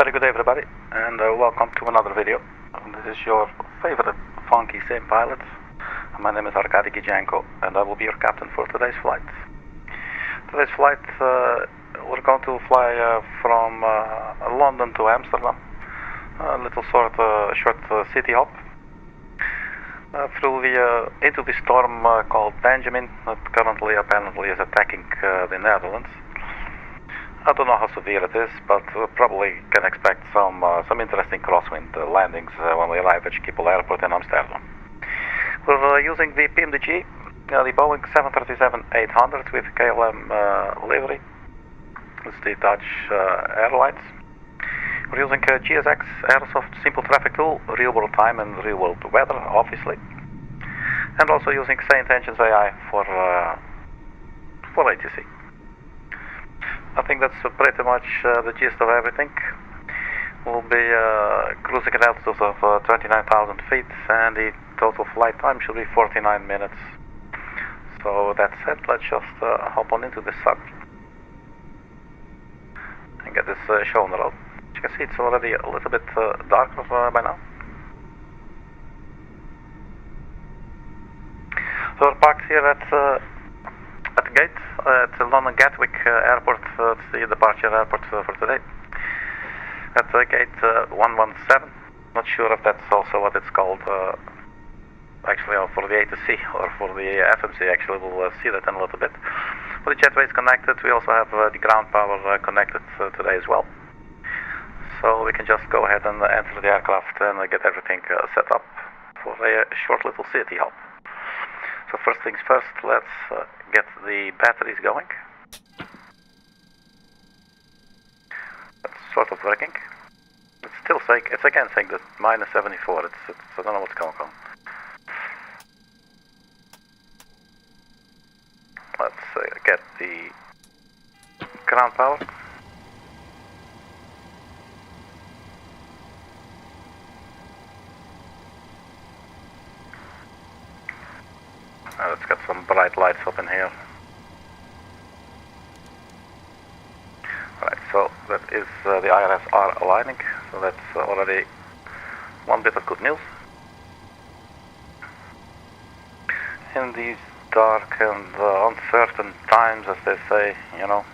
Very good day everybody, and welcome to another video. This is your favorite funky sim pilot. My name is Arkady Gidzenko, and I will be your captain for today's flight. Today's flight, we're going to fly from London to Amsterdam, a little short city hop, through into the storm called Benjamin, that currently apparently is attacking the Netherlands. I don't know how severe it is, but we probably can expect some interesting crosswind landings when we arrive at Schiphol Airport in Amsterdam. We're using the PMDG, the Boeing 737-800 with KLM livery. It's the Dutch Airlines. We're using GSX Airsoft Simple Traffic Tool, real world time and real world weather, obviously. And also using Saint Engines AI for ATC. I think that's pretty much the gist of everything. We'll be cruising at altitude of 29,000 feet, and the total flight time should be 49 minutes. So that's it. Let's just hop on into this sucker and get this show on the road. As you can see, it's already a little bit darker by now. So we're parked here at the gate at London Gatwick Airport. It's the departure airport for today. At gate 117. Not sure if that's also what it's called actually for the A2C or for the FMC. Actually, we'll see that in a little bit. For the jetway is connected. We also have the ground power connected today as well. So we can just go ahead and enter the aircraft and get everything set up for a short little city hop. So first things first, let's get the batteries going. That's sort of working. It's still saying, it's again saying that minus 74. It's I don't know what's going on. Let's get the ground power. Let's get some bright lights up in here. Alright, so that is the IRS are aligning, so that's already one bit of good news. In these dark and uncertain times, as they say, you know,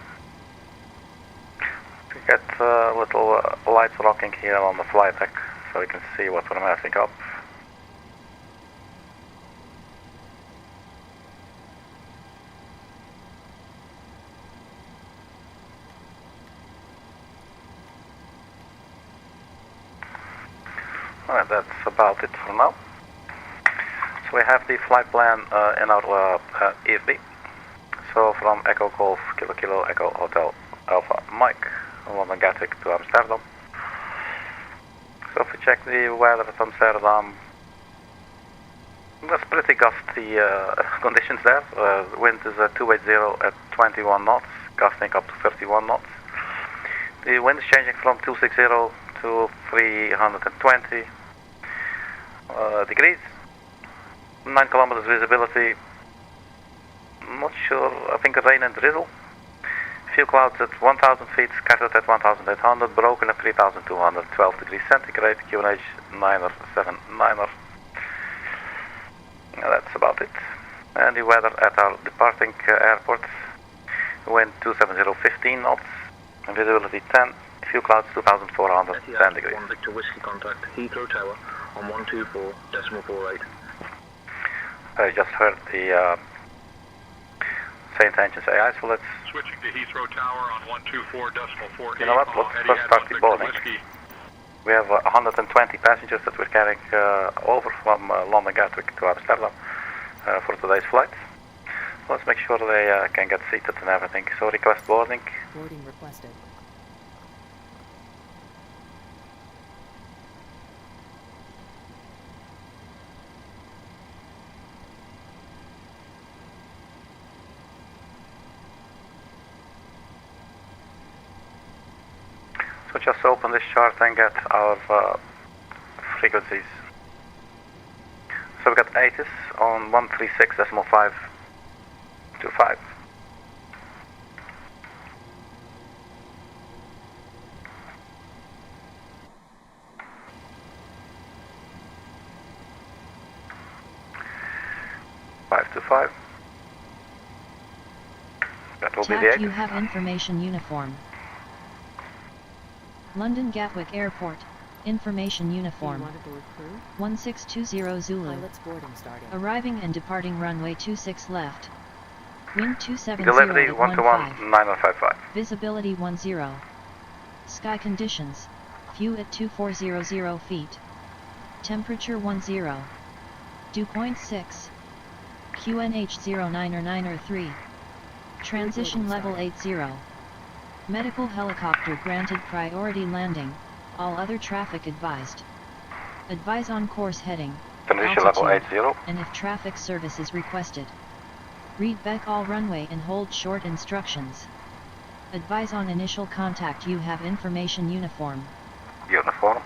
we get little lights rocking here on the flight deck, so we can see what we're messing up. Alright, that's about it for now. So we have the flight plan in our EFB. So from Echo Golf Kilo Kilo Echo Hotel Alpha Mike, London Gatwick to Amsterdam. So if we check the weather at Amsterdam, there's pretty gusty conditions there. The wind is 280 at 21 knots, gusting up to 31 knots. The wind is changing from 260 to 320 degrees, 9 kilometers visibility. Not sure, I think rain and drizzle. Few clouds at 1,000 feet, scattered at 1,800, broken at 3,200, 12 degrees centigrade, QNH 9er, 7-9er. That's about it. And the weather at our departing airport, wind 270, 15 knots, visibility 10. Few clouds, 2,410 degrees. 1 Victor Whiskey contact Heathrow Tower on 124.48. I just heard the Saint Engines AI, so let's... Switching to Heathrow Tower on 124.48. You know what, let's first start the boarding. We have 120 passengers that we're carrying over from London Gatwick to Amsterdam for today's flight. Let's make sure they can get seated and everything. So request boarding. Boarding requested. So just open this chart and get our frequencies. So we got 80s on 136.525. 025. That will be the Tact, 8. you have information uniform. London Gatwick Airport, information uniform. 1620 Zulu. Arriving and departing runway 26 left. Wind 270 Delivery at 121 9055. Visibility 10. Sky conditions. View at 2400 feet. Temperature 10. Dew point 6. QNH 09 or 9 or 3. Transition level 80. Medical helicopter granted priority landing, all other traffic advised. Advise on course heading, Transition level altitude, 80. and if traffic service is requested. Read back all runway and hold short instructions. Advise on initial contact, you have information uniform. Uniform.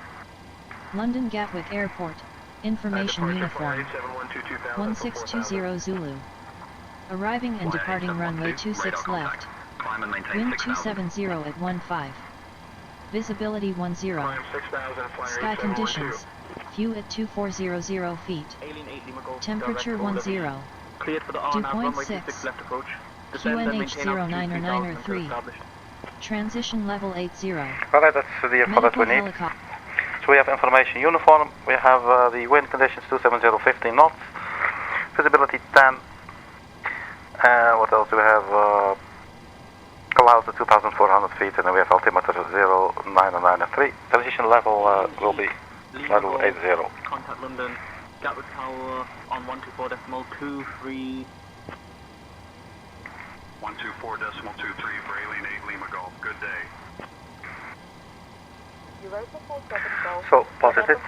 London Gatwick Airport, information uniform. 1620 Zulu. Arriving and departing runway 26 left. Wind 270 at 15. Visibility 10. Sky conditions. View at 2400 feet. Temperature 10. Dew point 6. QNH 09 or 9 or 3. Transition level 80. Alright, that's the info that we need. So we have information uniform, we have the wind conditions 270, 15 knots, visibility 10, what else do we have? Clouds at 2,400 feet, and then we have altimeter 0, 9 and 9 and 3. Transition level will be level 80. Contact London, Gatwick Tower on 124.23. 124.23 for Alien 8 Lima Golf. Good day. So, positive.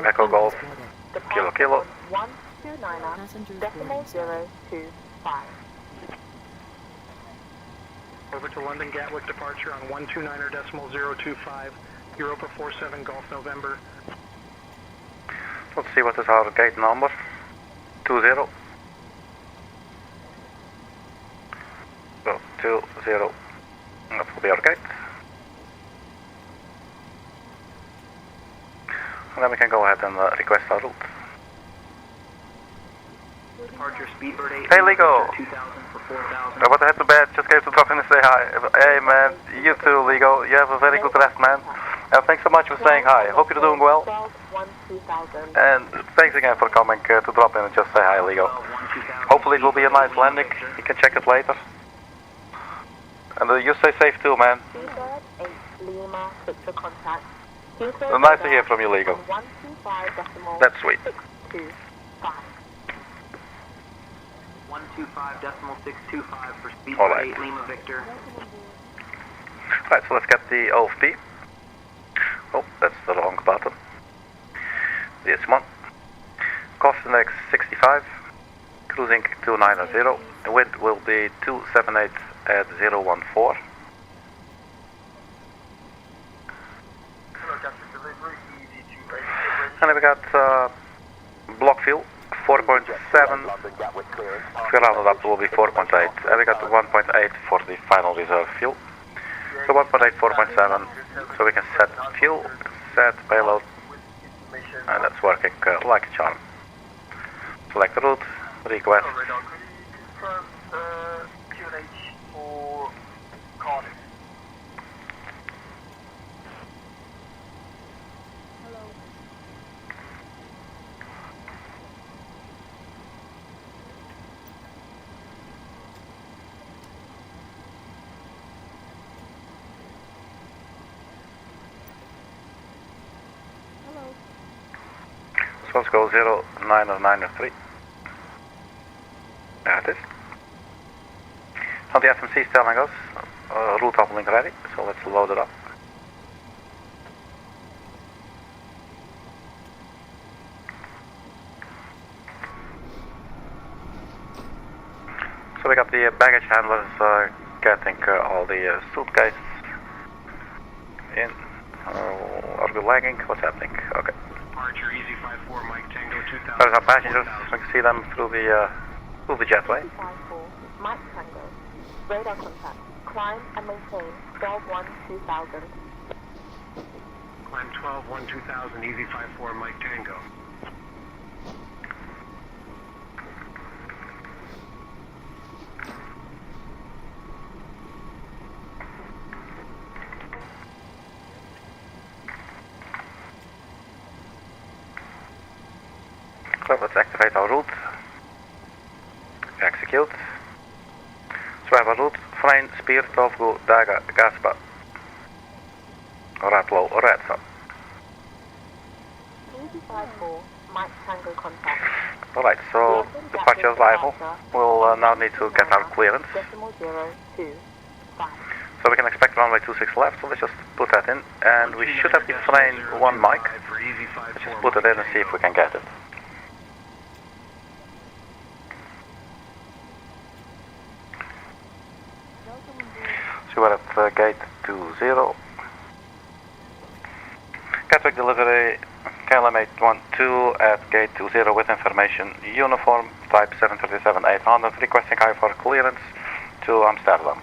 Echo Golf. Kilo Kilo. 129.025. Over to London Gatwick departure on 129.025. Europa 47 Golf November. Let's see what is our gate number. 20. So 20. That will be our gate. And then we can go ahead and request our route. Departure Speedbird 8. Hey Lego! 2000 for 4,000. I want to head to bed, just came to drop in and say hi. Hey man, you too Lego, you have a very good rest man. Thanks so much for saying hi, hope you're doing well. And thanks again for coming to drop in and just say hi Lego. Hopefully it will be a nice landing, you can check it later. And you stay safe too man. Nice to hear from you Lego. That's sweet. 125.625 for Speedbird Alright. 8 Lima Victor. Right, so let's get the OFP. Oh, that's the wrong button. This one. Cost index 65. Cruising 290. The wind will be 278 at 014. And then we got block fuel 4.7. If we round it up, it will be 4.8. And we got 1.8 for the final reserve fuel. So 1.8, 4.7. So we can set fuel, set payload, and that's working like a charm. Select the route, request. So let's go 09 or 9 or 3. There it is. Now the FMC is telling us route uplink ready, so let's load it up. So we got the baggage handlers getting all the suitcases in. Are we lagging? What's happening? Okay. Departure Easy 54 Mike Tango 2000. There's our passengers. We can see them through the jetway. 54 Mike Tango. Radar contact. Climb and maintain 12-1-2000. Climb 12-1-2000 Easy 54 Mike Tango. So let's activate our route. Execute. So we have a route, FRANE, Spear, Tofu, Daga, GASBA. Ratlow, REDFA. EG54, Mike Tango contact. Alright, so departure arrival. We'll now need to get our clearance. So we can expect runway 26 left, so let's just put that in. And we should have the FRANE 1 mic. Let's just put it in and see if we can get it. So we're at gate 20. Gatwick delivery, KLM 812 at gate 20 with information, uniform, type 737-800, requesting high for clearance to Amsterdam.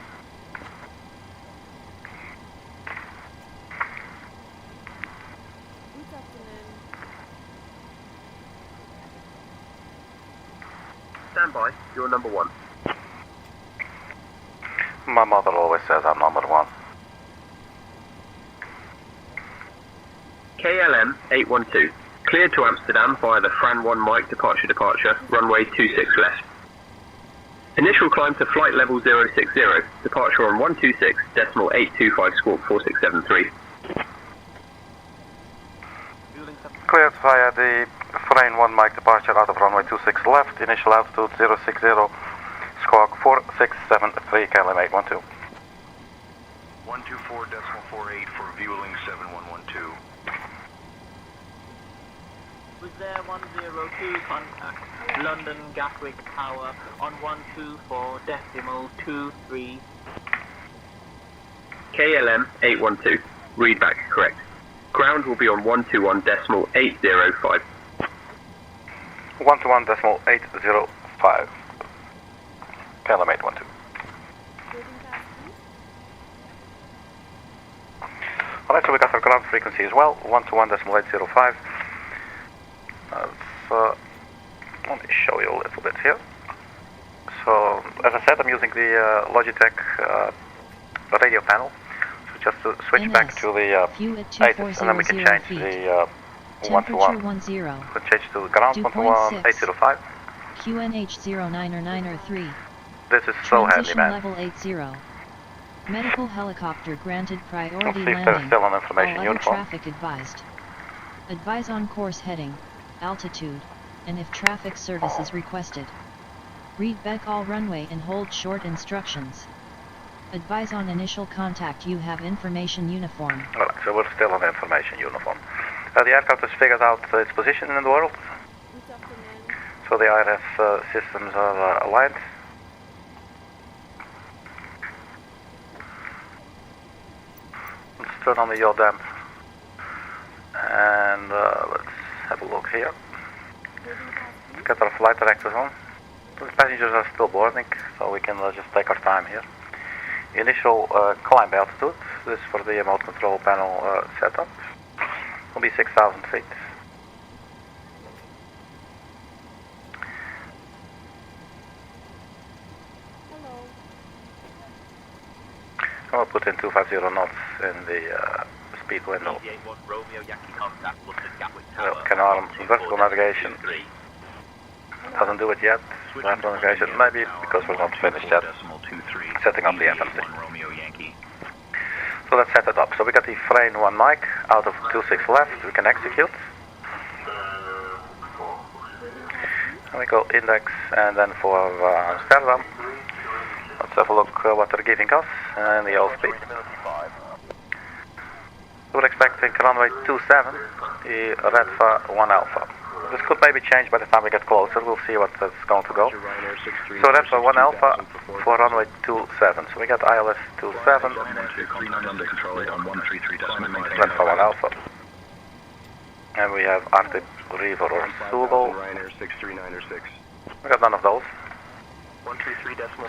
Stand by, you're number 1. My mother always says I'm number 1. KLM 812, cleared to Amsterdam via the FRANE 1 mic departure, runway 26 left. Initial climb to flight level 060, departure on 126.825 squawk 4673. Cleared via the FRANE 1 mic departure out of runway 26 left, initial altitude 060, squawk 4673, KLM 812. 124.48 for fueling 7112. Was there 102 contact London Gatwick Tower on 124.23. KLM 812, readback correct. Ground will be on 121.805. 121.805. KLM 812. Alright, so we got our ground frequency as well, 121.805. Let me show you a little bit here. So, as I said, I'm using the Logitech radio panel. So just to switch back to the 8, and then we can change the 121. We can change to the ground 121.805. QNH 0993. This is so handy, man. Level 80. Medical helicopter granted priority Let's see if there's landing. still an information All uniform. other traffic advised. Advise on course heading, altitude, and if traffic service is requested. Read back all runway and hold short instructions. Advise on initial contact, you have information uniform. Alright, so we're still on information uniform. The aircraft has figured out its position in the world. So the IRS systems are aligned. Let's turn on the yaw damp. And let's have a look here. Let's get our flight directors on. The passengers are still boarding, so we can just take our time here. Initial climb altitude, this is for the remote control panel setup, will be 6,000 feet. And we'll put in 250 knots in the speed window. Canarm, vertical navigation. Doesn't do it yet. Vertical navigation, maybe because we're not finished yet. Setting up the FMC. So let's set it up. So we got the FRANE 1 mic out of 26 left. We can execute. And we go index and then for Amsterdam. Let's have a look what they're giving us and the old speed. We're expecting runway 27, the REDFA 1 Alpha. This could maybe change by the time we get closer. We'll see what it's going to go. So REDFA 1 Alpha for runway 27. So we got ILS 27. REDFA 1 Alpha. And we have Arctic River or Sugal. We got none of those.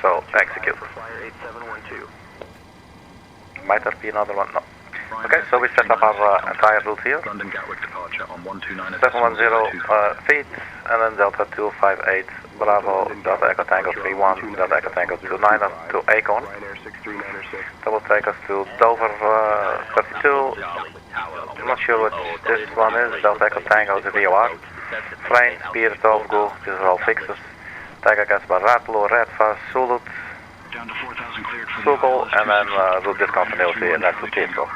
So execute. Might there be another one? No. Okay, so we set up our entire route here. 710 feet, and then Delta 258, Bravo, Delta Echo Tango 31, Delta Echo Tango 29 to Acorn. That will take us to Dover 32. I'm not sure what this one is, Delta Echo Tango is a VOR. FRANE, Spirit, Go, these are all fixes. Tiger, GASBA, Ratlo, REDFA, Sulut, Down to 4,000 cleared for Sugol, and then route discontinuity, and that's the Chisco.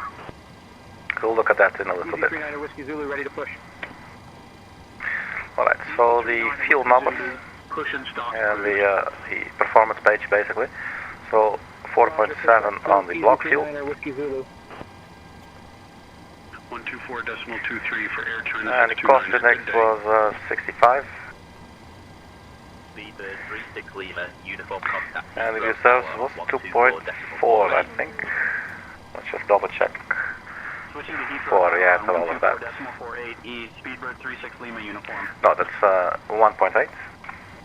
We'll look at that in a little bit. Whiskey Zulu, ready to push. Alright, so the fuel numbers Push and stop. and the performance page basically. So 4.7 on the block fuel. Whiskey Zulu. 124.23 for Air China. And the cost index was 65. Speedbird 36 Lima, uniform contact. And the reserves was 2.4, I think. Let's just double check. Switching to Heathrow. 4, yeah, it's all of that. 124.48 is Speedbird 36 Lima uniform. No, that's 1.8.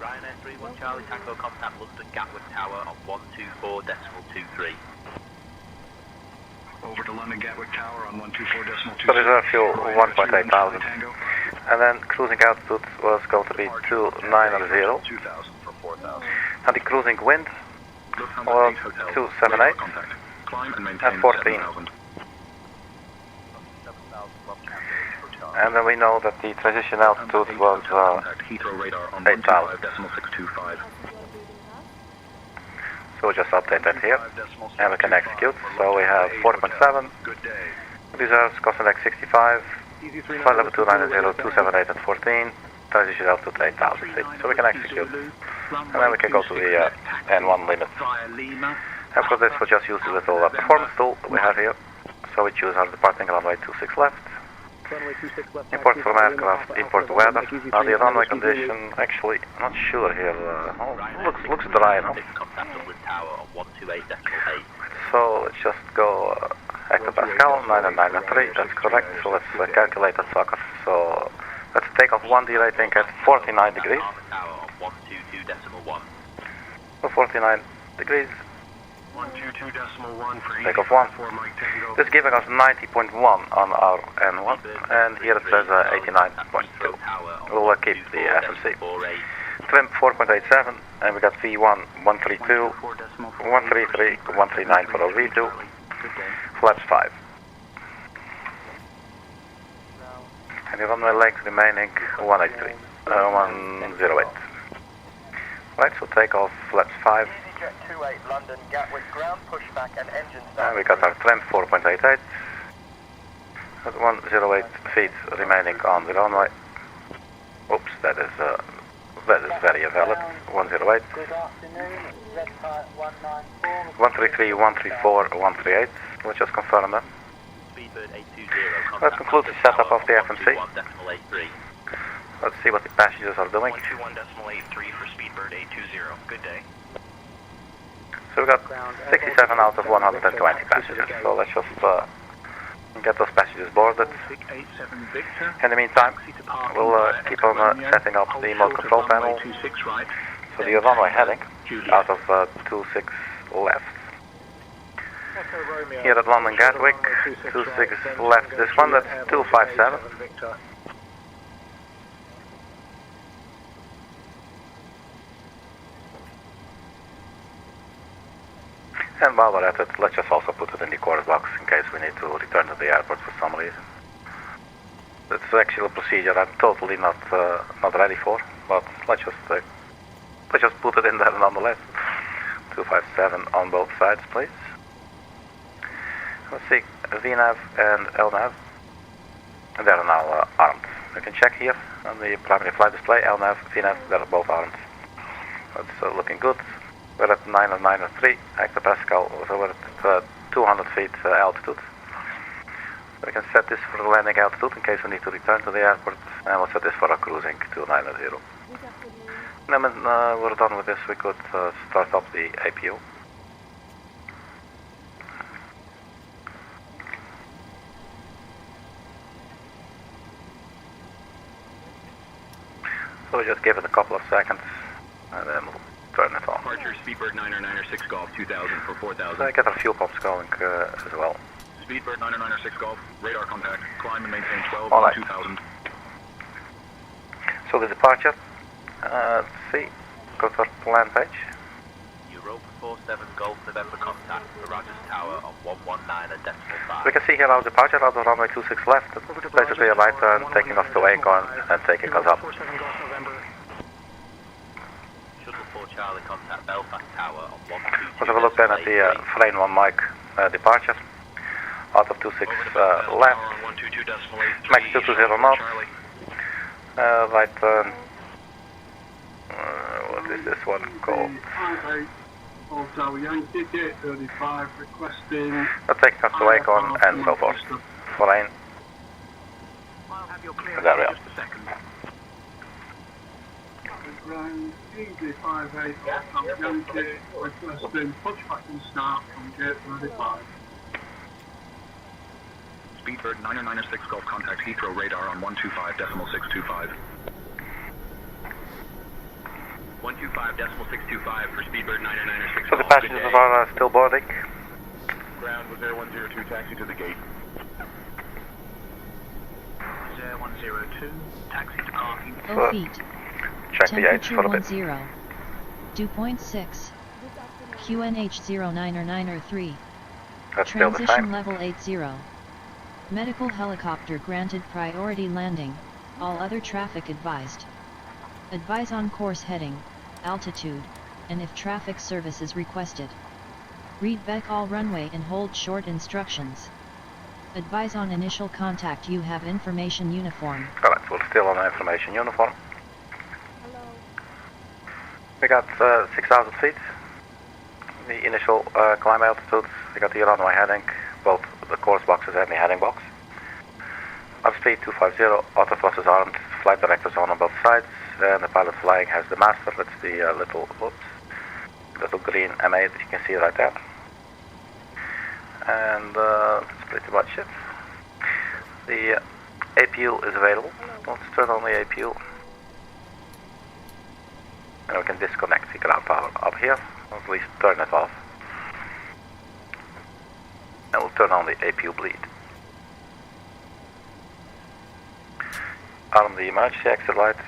Ryanair 31 Charlie Tango contact London Gatwick Tower on 124.23. Over to London Gatwick Tower on 124.23. So reserve fuel 1.8 thousand. And then cruising altitude was going to be 290. 2,000 for 4,000. And the cruising wind was 278 Climb and maintain at 14. 7,000. And then we know that the transition altitude was Heathrow radar on 8,000. 125.625. So we'll just update that here. And we can execute. So we have 4.7. Good day. Reserves, cost index 65. Flight level 290, 278 at 14. Transition altitude 8,000 feet. So we can execute. And then we can go to the N1 limit. And for this we'll just use the little performance tool we have here. So we choose our departing runway 26 left. Import from aircraft, import weather. Now the runway condition, actually, I'm not sure here. Looks dry enough. So let's just go hectopascal, 993, that's correct. So let's calculate that sucker. So let's take off 1D rating at 49 degrees. So 49 degrees. 122.1 for Take off 1. Mike Tango. This is giving us 90.1 on our N1, and here it says 89.2. We'll keep the FMC. Trim 4.87, and we got V1 132, 133, 139 for our V2, flaps 5. And the runway length remaining 183, 108. Right, so take off flaps 5. London Gatwick ground pushback and engine And we got our trim 4.88. 108 feet remaining on the runway. Oops, that is very valid. 108. Good afternoon, REDFA 194. 133, 134, 138. We'll just confirm that. That concludes the setup of the FMC. Let's see what the passengers are doing. 121.83 for Speedbird 820. Good day. So we got 67 out of 120 passengers. So let's just get those passengers boarded. In the meantime, we'll keep on setting up the mode control panel. So the runway heading out of 26 left. Here at London Gatwick, 26 left. This one, that's 257. And while we're at it, let's just also put it in the course box in case we need to return to the airport for some reason. It's actually a procedure I'm totally not ready for, but let's just put it in there nonetheless. 257 on both sides, please. Let's see, VNAV and LNAV, and they are now armed. You can check here on the primary flight display, LNAV, VNAV, they're both armed. That's looking good. We're at 993 hectopascal, so we're at 200 feet altitude. We can set this for the landing altitude in case we need to return to the airport, and we'll set this for our cruising 290. And then when we're done with this, we could start up the APU. So we just give it a couple of seconds, and then we'll turn it on. Departure Speedbird 996 Golf 2000 for 4,000. So I get our fuel pumps going as well. Speedbird 996 Golf, radar contact, climb and maintain 12 All right. 2000. So the departure, let's see, go to our plan page. Europa 47 Golf November contact Rogers Tower on 119.5. We can see here our departure out of runway 26 left, basically a right turn, taking us to Airline and taking us up. 47 Golf November. Shuttle 4 Charlie contact Belfast Tower on 122. Let's have a look then at the FRANE 1 Mike departure. Out of 26 left, max 220 knots, right turn, what is this one called? Hotel Yankee, gate 35, requesting... taking us to Airline and so forth. FRANE. There we are. Ground, EG58, Hotel Yankee, requesting pushback and start from gate 35. Speedbird 996 Golf contact Heathrow radar on 125.625. 125.625 for Speedbird 996 So the passengers are still boarding. Ground was 0102, taxi to the gate. 0102, taxi to parking. 0 feet. Check the H for a bit. 10. Dew point 6. QNH 0993. That's still the Transition same. level 80. Medical helicopter granted priority landing. All other traffic advised. Advise on course heading, altitude, and if traffic service is requested. Read back all runway and hold short instructions. Advise on initial contact. You have information uniform. Alright, we're still on the information uniform. We got 6,000 feet. The initial climb altitude. We got the runway heading, both the course boxes and the heading box. Airspeed 250, auto thrusters armed, flight directors on both sides, and the pilot flying has the master. That's the little green M8 that you can see right there. And that's pretty much it. The APU is available. Let's turn on the APU. And we can disconnect the ground power up here, or at least turn it off. And we'll turn on the APU bleed. Arm the emergency exit lights.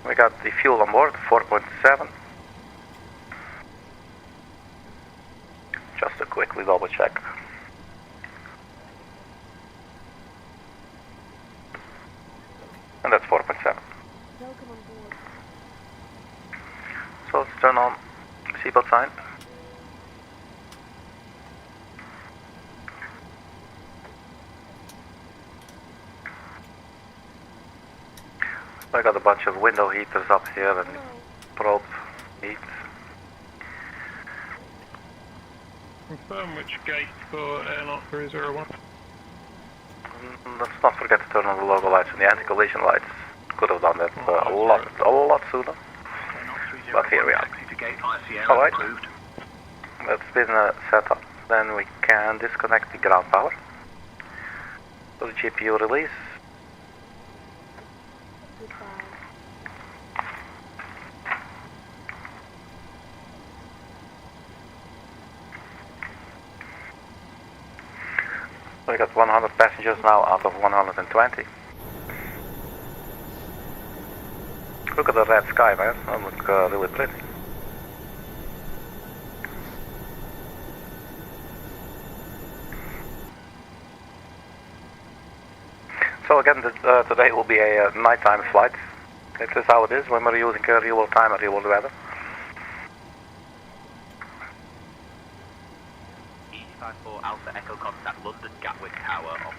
We got the fuel on board, 4.7. Just to quickly double check. And that's 4.7. So let's turn on seatbelt sign. I got a bunch of window heaters up here and probe heat. Confirm which gate for Airline 301. Let's not forget to turn on the logo lights and the anti-collision lights. Could have done that a lot sooner. But here we are. Alright, that's been set up. Then we can disconnect the ground power. So the GPU release. We got 100 passengers now out of 120. Look at the red sky, man. That looks really pretty. So again, today will be a nighttime flight. It is how it is when we're using real world time and real world weather. E54 Alpha Echo contact London Gatwick Tower on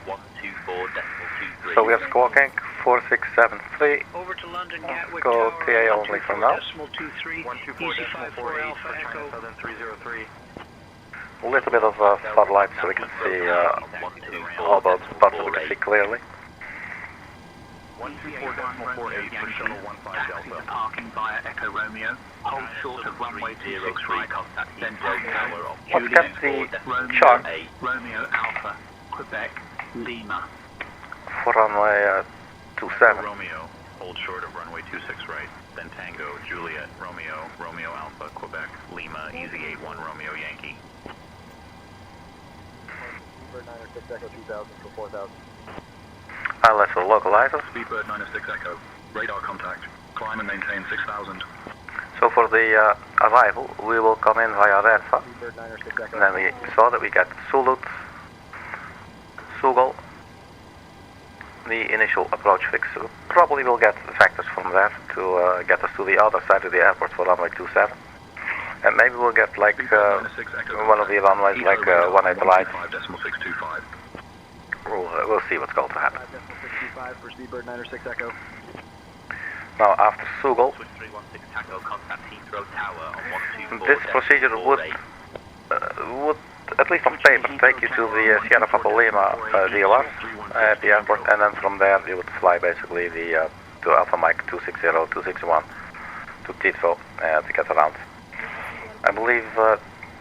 124.23. So we are squawking 4673. Over to London Gatwick Go Tower, TA only from now. 124.23. EC54 Alpha Echo. Southern 303. A little bit of floodlight so we can see all those spots we can see clearly. 124.48 for shuttle 15 Delta. Parking via Echo Romeo. Hold short of runway 26 right. Contact Then Tower on Let's get the Romeo chart 8, Romeo Alpha, Quebec, Lima. for runway 27. Romeo, hold short of runway 26 right. Then Tango, Juliet, Romeo, Romeo Alpha, Quebec, Lima, Easy 81, Romeo Yankee. 906 Echo 2000 for 4000. Let's localizer. Speedbird 906 Echo. Radar contact. Climb and maintain 6000. So for the arrival, we will come in via REDFA, and then we saw that we get Sulut, Sugal, the initial approach fix. So probably we'll get vectors from there to get us to the other side of the airport for runway 27. And maybe we'll get like one of the runways, like 18 light. We'll see what's going to happen. Now after Sugal, this procedure would at least on paper take you to the Sierra Papa Lima DOR at the airport, and then from there you would fly basically the to Alpha Mike 260, 261 to Titvo to get around. I believe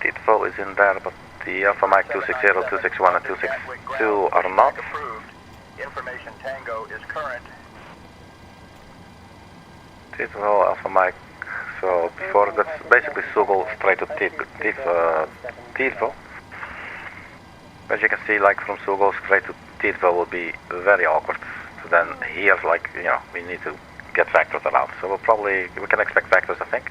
Titvo is in there, but the Alpha Mike 260, 261 and 262 are not. Information Tango is current. Titvo, Alpha Mike, so before that's basically Sugal straight to Titvo. As you can see, like from Sugal straight to Titvo will be very awkward. So then here, like, you know, we need to get vectors around. So we can expect vectors, I think.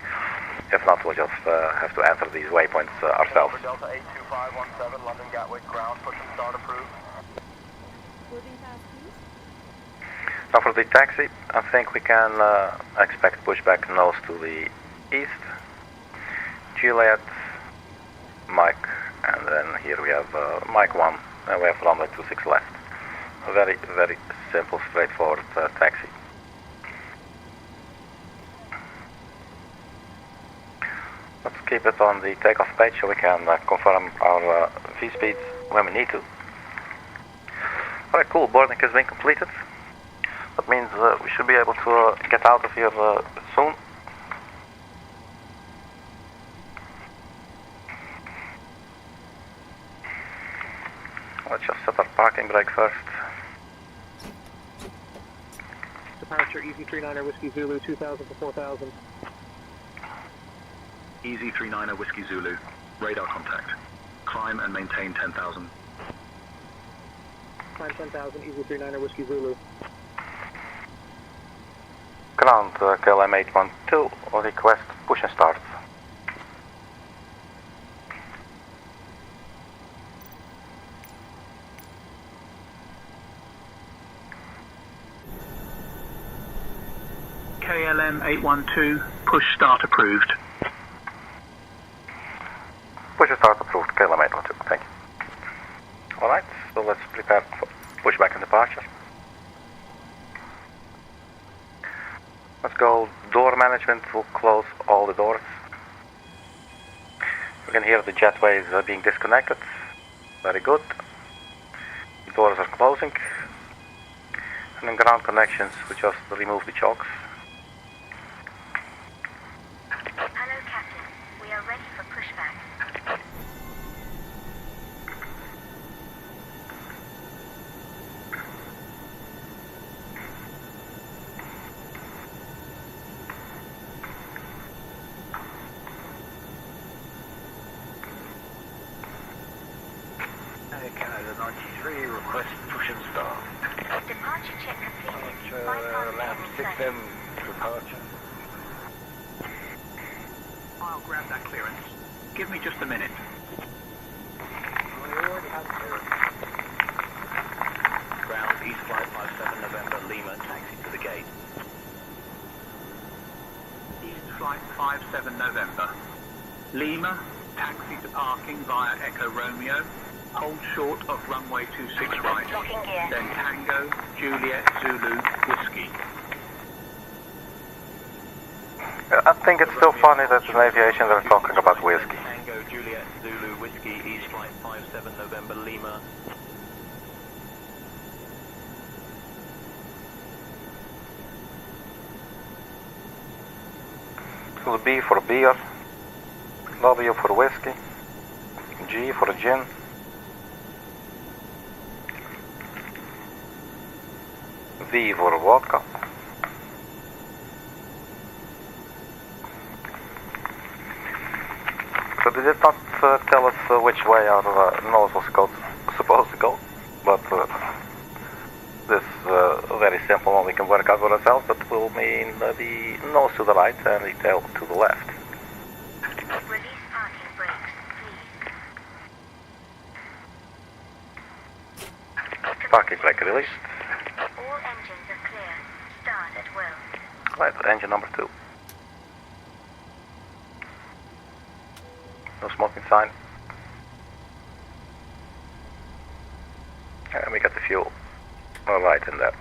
If not, we'll just have to enter these waypoints ourselves. Delta 82517, London Gatwick, ground, push and start approved. Now for the taxi, I think we can expect pushback nose to the east. Juliet, Mike, and then here we have Mike 1, and we have runway 26 left. A very, very simple, straightforward taxi. Let's keep it on the takeoff page so we can confirm our V-speeds when we need to. Alright, cool, boarding has been completed. That means we should be able to get out of here soon. Let's just set our parking brake first. Departure Easy 39er Whiskey Zulu 2000 to 4000. Easy 39er Whiskey Zulu. Radar contact. Climb and maintain 10,000. Climb 10,000, Easy 39er Whiskey Zulu. Ground, KLM 812, request push and start. KLM 812, push start approved. Push and start approved, KLM 812, thank you. Alright, so let's prepare for pushback and departure. Let's go, door management will close all the doors. You can hear the jetways being disconnected. Very good. The doors are closing. And in ground connections, we just remove the chokes. Hello, Captain. We are ready for pushback. Canada 93, request push and start. Departure check completed. Lab 6M, departure. I'll grab that clearance. Give me just a minute. We already have clearance. Ground, East Flight 57 November, Lima, taxi to the gate. East Flight 57 November. Lima, taxi to parking via Echo Romeo. Hold short of runway 26 right, then Tango, Juliet, Zulu, Whiskey. I think it's still funny that in aviation they're talking about whiskey. Tango, Juliet, Zulu, Whiskey, East Flight 57 November, Lima. So B for beer, W for whiskey, G for gin. V for vodka. So they did not tell us which way our nose was supposed to go, but this very simple one we can work out for ourselves. That will mean the nose to the right and the tail to the left. Parking brake released. All engines are clear. Start at will. Right, engine number 2. No smoking sign. And we got the fuel. Alright in there.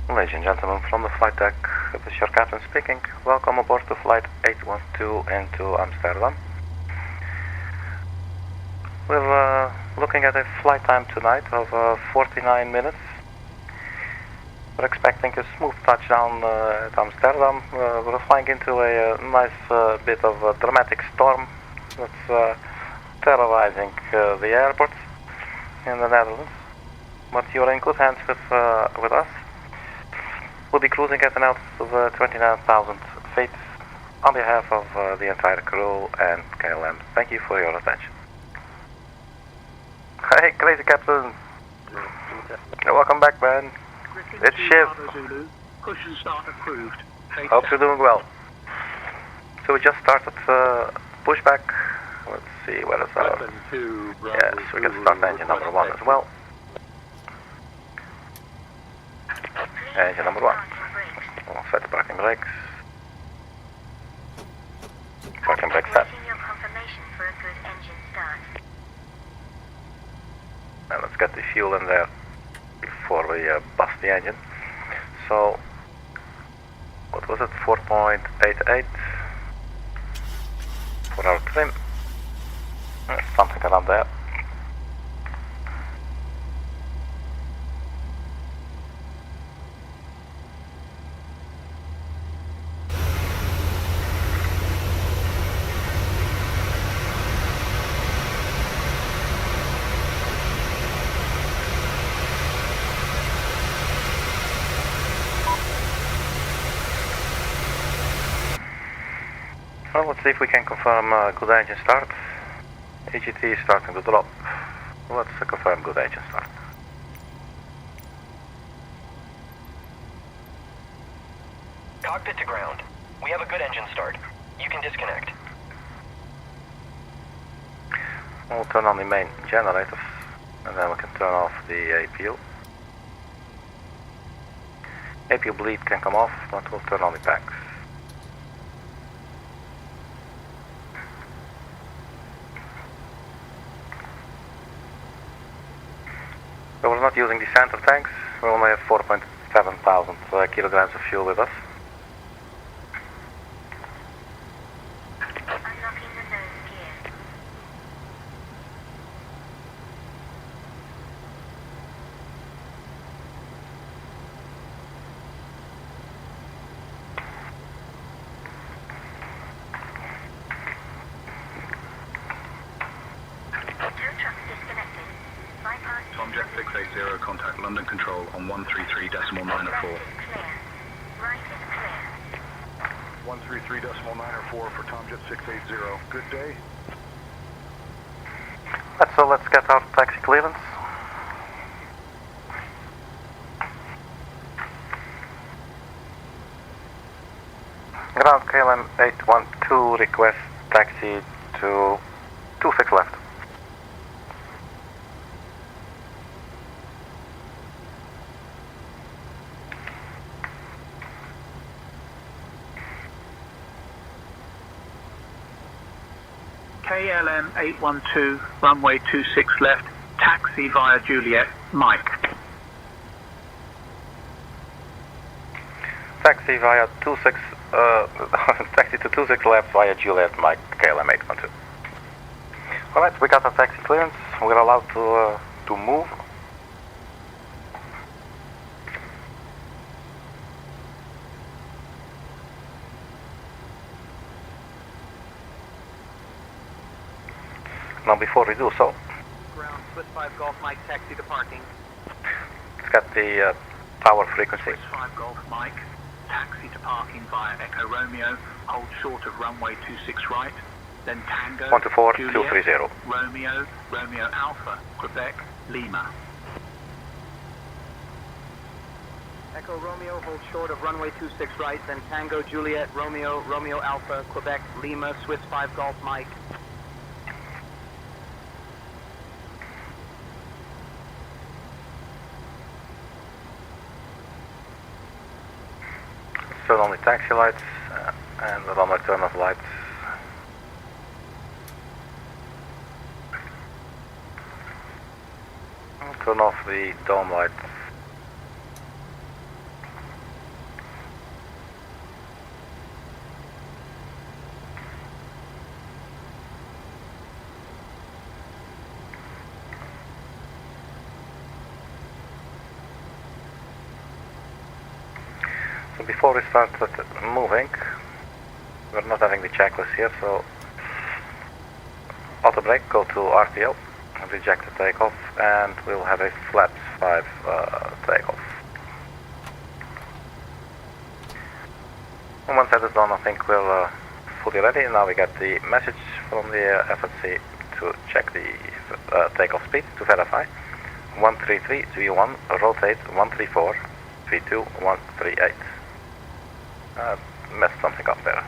Ladies and gentlemen, from the flight deck, this is your captain speaking. Welcome aboard to flight 812 into Amsterdam. We're looking at a flight time tonight of 49 minutes. We're expecting a smooth touchdown at Amsterdam. We're flying into a nice bit of a dramatic storm that's terrorizing the airports in the Netherlands. But you're in good hands with us. We'll be cruising at an altitude of 29,000 feet on behalf of the entire crew and KLM. Thank you for your attention. Hey, crazy captain. Welcome back, man. It's Shiv. Push and start approved. Hope you're doing well. So we just started pushback. Let's see, where is our... Yes, we can start engine number 1 as well. Engine number 1. We'll set the parking brakes. Parking brake set. Waiting your confirmation for a good engine start. And let's get the fuel in there before we bust the engine. So, what was it? 4.88 for our trim. Something around there. Well, let's see if we can confirm good engine start. AGT is starting to drop. Let's confirm good engine start. Cockpit to ground. We have a good engine start. You can disconnect. We'll turn on the main generators and then we can turn off the APU. APU bleed can come off, but we'll turn on the packs. So we're not using the center tanks. We only have 4.7 thousand kilograms of fuel with us. Unlocking the nose gear. Tow truck disconnected. Bypass. Tomjet 680, contact London Control on 133.904. Clear. Right is clear. 133.904 for Tomjet 680. Good day. Let's get our taxi clearance. Ground KLM 812 request taxi to 26 left. KLM 812, runway 26 left, taxi via Juliet, Mike. Taxi via 26, taxi to 26 left via Juliet, Mike, KLM 812. Alright, we got our taxi clearance. We're allowed to move. Now before we do so, Ground, Swiss 5 Golf Mike, taxi to parking. let's get the tower frequency. Swiss 5 Golf Mike, taxi to parking via Echo Romeo, hold short of runway 26 right, then Tango, 124 Juliet, 230. Romeo, Romeo Alpha, Quebec, Lima. Echo Romeo, hold short of runway 26 right, then Tango, Juliet, Romeo, Romeo Alpha, Quebec, Lima, Swiss 5 Golf Mike. Turn on the taxi lights and the runway turn off lights. Turn off the dome lights. So before we start moving, we're not having the checklist here, so auto brake, go to RTO, reject the takeoff, and we'll have a flaps 5 takeoff. And once that is done, I think we're fully ready. Now we get the message from the FSC to check the takeoff speed to verify. 133 V1, rotate 134 V2 138. Messed something up there.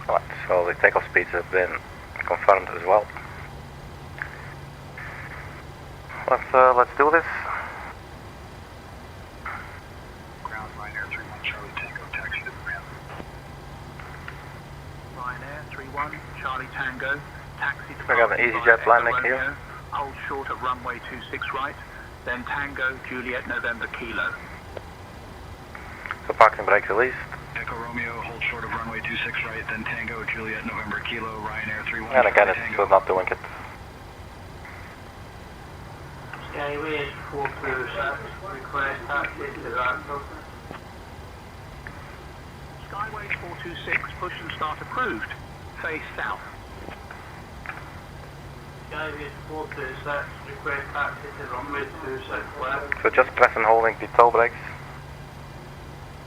Alright, so the takeoff speeds have been confirmed as well. Let's do this. Ground Ryanair 31 Charlie Tango, taxi to the ground. Ryanair 31 Charlie Tango, taxi to We got an EasyJet landing here. Hold short at runway 26 right, then Tango, Juliet, November, Kilo. So parking brake released. Echo Romeo, hold short of runway 26 right, then Tango, Juliet, November, Kilo, Ryanair 31. And again, it's still not doing it. Skyway 426, request taxi to Gidzenko. Skyway 426, push and start approved. Face south. Skyway 426, request taxi to runway 26 left. So just press and holding the toe brakes.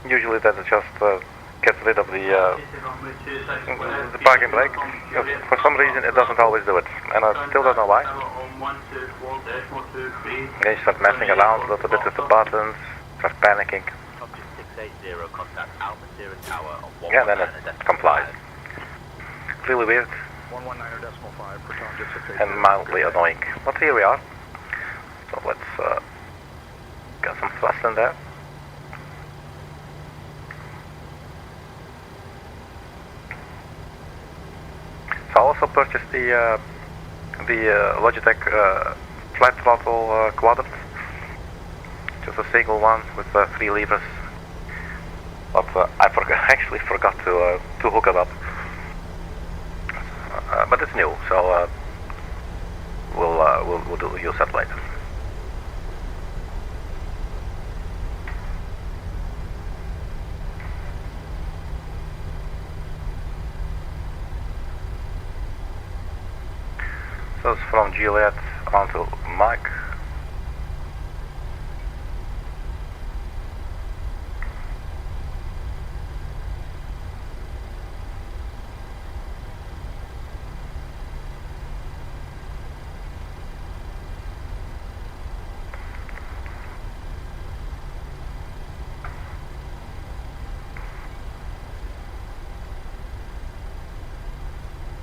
Usually that just gets rid of the parking brake. For some reason it doesn't always do it, and I still don't know why. Then you start messing around a little bit with the buttons, start panicking. Yeah, then it complies. Really weird. 119.5 and mildly annoying. But here we are. So let's get some thrust in there. So I also purchased the Logitech flat throttle quadrant, just a single one with 3 levers. But I actually forgot to hook it up. But it's new, so we'll use that later. So it's from Juliet onto Mike.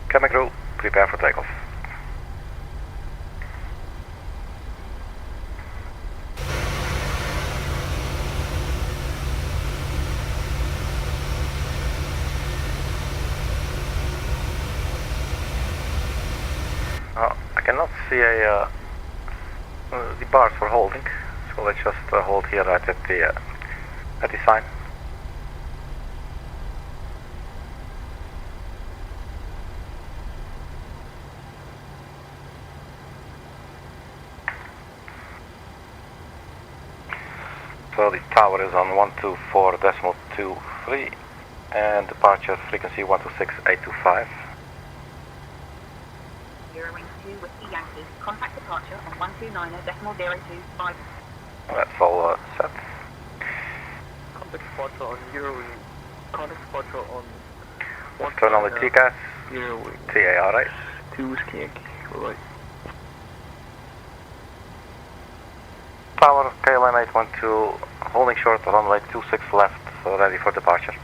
Cabin crew, prepare for takeoff. I cannot see the bars for holding, so let's just hold here right at the sign. So the tower is on 124.23 and departure frequency 126.825. Wing 2 Whiskey Yankee, contact departure on 129.025. That's all set. Contact departure on Eurowing, contact departure on... Let's turn on the TCAS. TA, alright. 2 Whiskey Yankee, right. Tower, KLM 812, holding short, runway 26 left, ready for departure.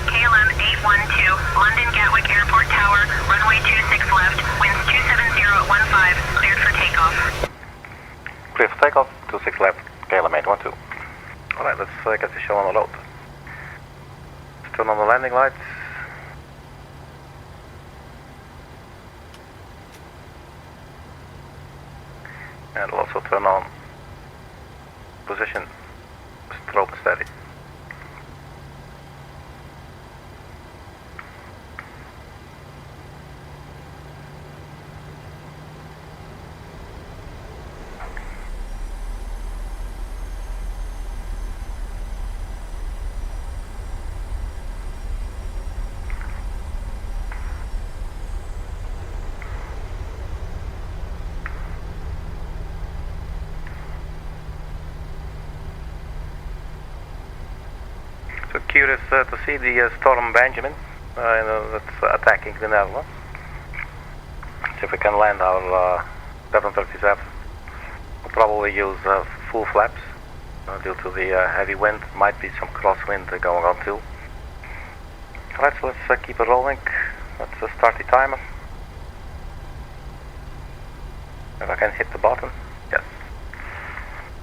KLM 812, London Gatwick Airport Tower, runway 26 left, winds 270 at 15, cleared for takeoff. Clear for takeoff, 26 left, KLM 812. Alright, let's get the show on the load. Let's turn on the landing lights. And we'll also turn on position strobe steady. So curious to see the Storm Benjamin that's attacking the Netherlands. See if we can land our 737. We'll probably use full flaps due to the heavy wind. Might be some crosswind going on too. Alright, so let's keep it rolling. Let's start the timer. If I can hit the button. Yes.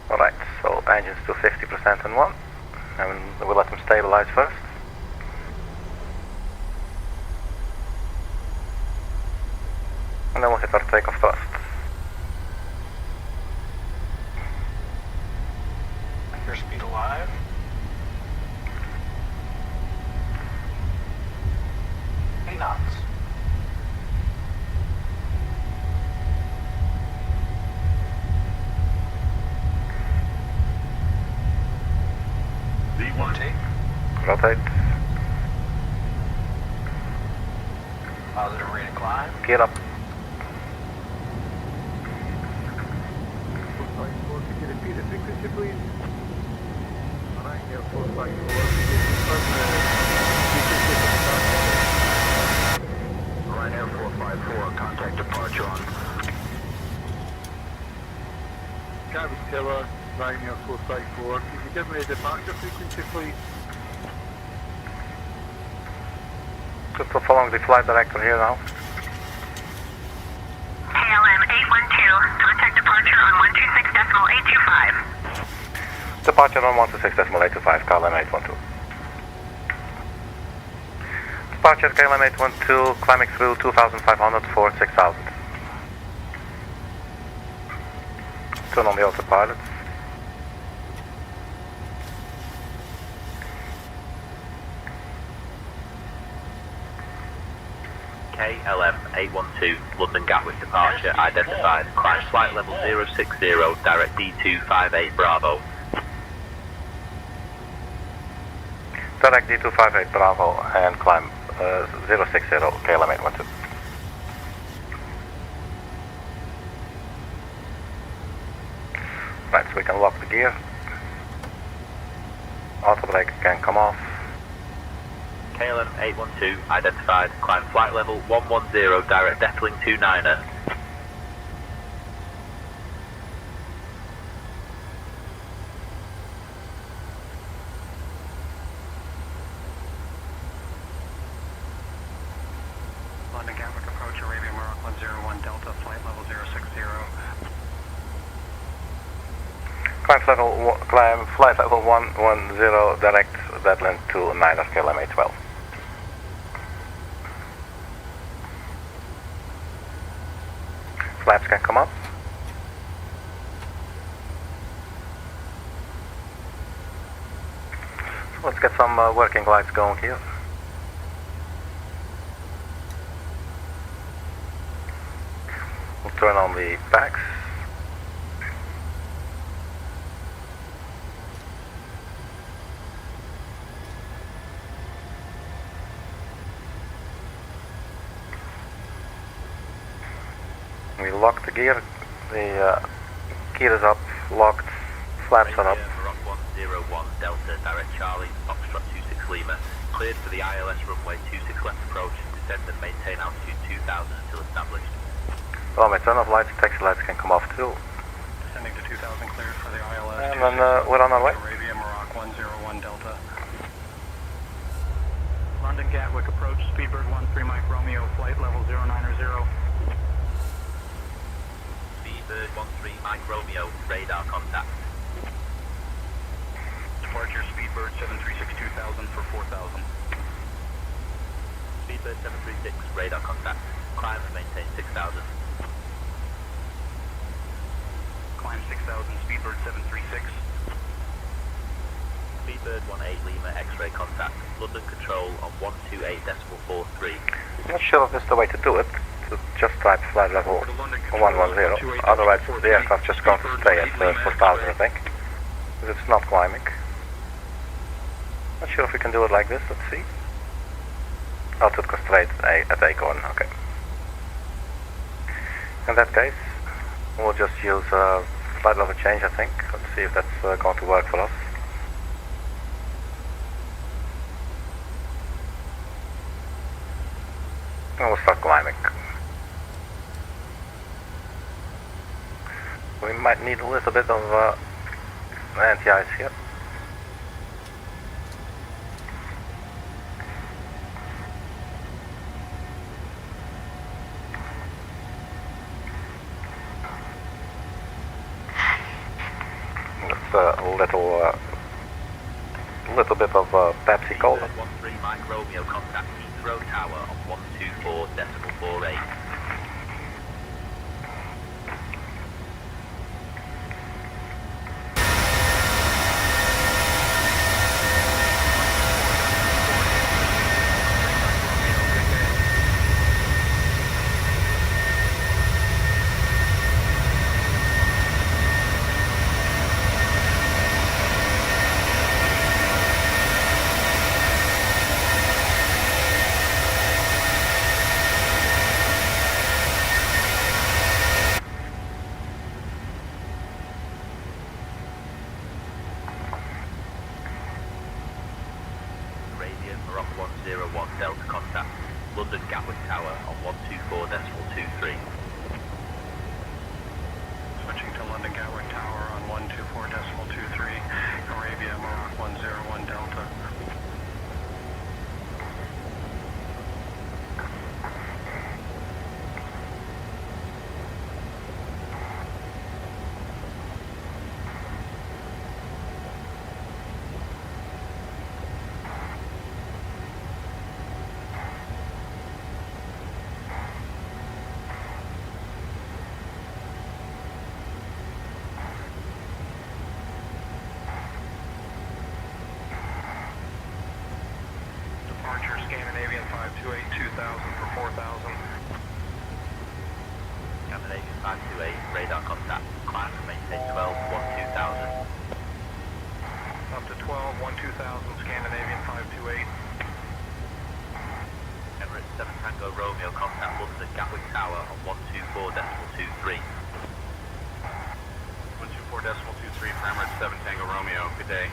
Alright, so engines to 50% and 1. And we'll let them stabilize first. And then we'll hit our takeoff thrust. Airspeed alive. Knots. Rotate. Rotate. Positive rate of climb. Gear up. Ryanair 454, contact departure on. Gatwick Tower, Ryanair 454. Could you give me a departure frequency, please? Just following the flight director here now. KLM 812, contact departure on 126.825. Departure on 126.825, KLM 812. Departure KLM 812, climbing through 2,500 for 6,000. Turn on the autopilot. KLM 812, London Gatwick departure identified. Climb flight level 060, direct D258 Bravo. Direct D258 Bravo and climb 060 KLM 812. Right, so we can lock the gear. Auto brake can come off. KLM 812 identified. Climb flight level 110, direct Detling 29er. London Gatwick approach Arabia Morocco 101 Delta, flight level 060. Climb flight level 110, direct Detling 29er KLM 812. Flaps can come up. So let's get some working lights going here. We'll turn on the backs. We locked the gear. The gear is up, locked, flaps are up. Rock 101 Delta, direct Charlie, Foxtrot 26 Lima. Cleared for the ILS runway 26 left approach. Descend and maintain altitude 2000 until established. Well, my turn off lights, taxi lights can come off too. Descending to 2000, cleared for the ILS. And then we're on our way. Arabia, Morocco 101 Delta. London Gatwick approach, Speedbird 13 Mike Romeo, flight level 090. Speedbird 13 Mike Romeo, radar contact. Departure Speedbird 736-2000 for 4000. Speedbird 736, radar contact. Climb and maintain 6000. Climb 6000, Speedbird 736. Speedbird 18 Lima, X-ray contact. London control on 128.43. I'm not sure if this is the way to do it. To just type flight level 110. Otherwise, the aircraft just going to stay at 4000, I think. Because it's not climbing. Not sure if we can do it like this. Let's see. Altitude constraint at Acorn. Okay. In that case, we'll just use flight level change, I think. Let's see if that's going to work for us. And we'll start climbing. We might need a little bit of anti-ice here. That's a little bit of Pepsi Cola. 13 Mike Romeo, contact Heathrow Tower on 124.48. Delta contact, London Gatwick Tower on 124.23. Switching to London Gatwick Tower on 124.23, Arabia, Morocco 101 Delta. Scandinavian 528, 2000 for 4000. Scandinavian 528, radar contact. Climb and maintain 12, 12000. Up to 12, 12000, Scandinavian 528. Emirates 7 Tango Romeo, contact London Gatwick Tower on 124.23. 124.23 for Emirates 7 Tango Romeo, good day.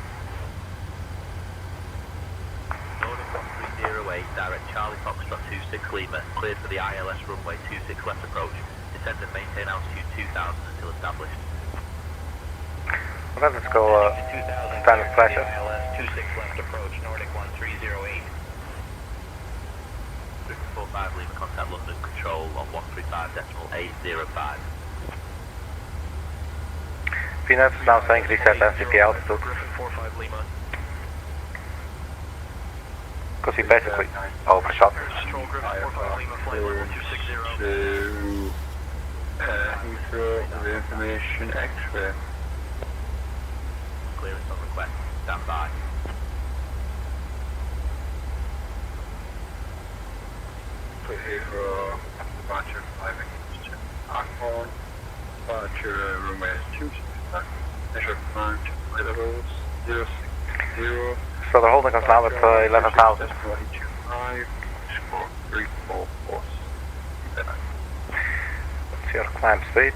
Nordic 1308, direct Charlie Foxtrot 26 Lima, cleared for the ILS runway 26 left approach. Descend and maintain altitude 2000 until established. Well, let's go standard pressure. ILS 26 left approach, Nordic 1308. 345 Lima, contact London control on 135.805. VNet is now saying reset FCP altitude. Griffin 45 Lima. Because we basically overshot. Control Griffin 45 Lima, flight 11260. To Heathrow with information X-ray. Clearance on request, stand by. For Heathrow, departure 5 to Arkady, departure runway 26, measure climb to flight levels 060. So they're holding us now at 11,000. 125, score 344. Let's your climb speed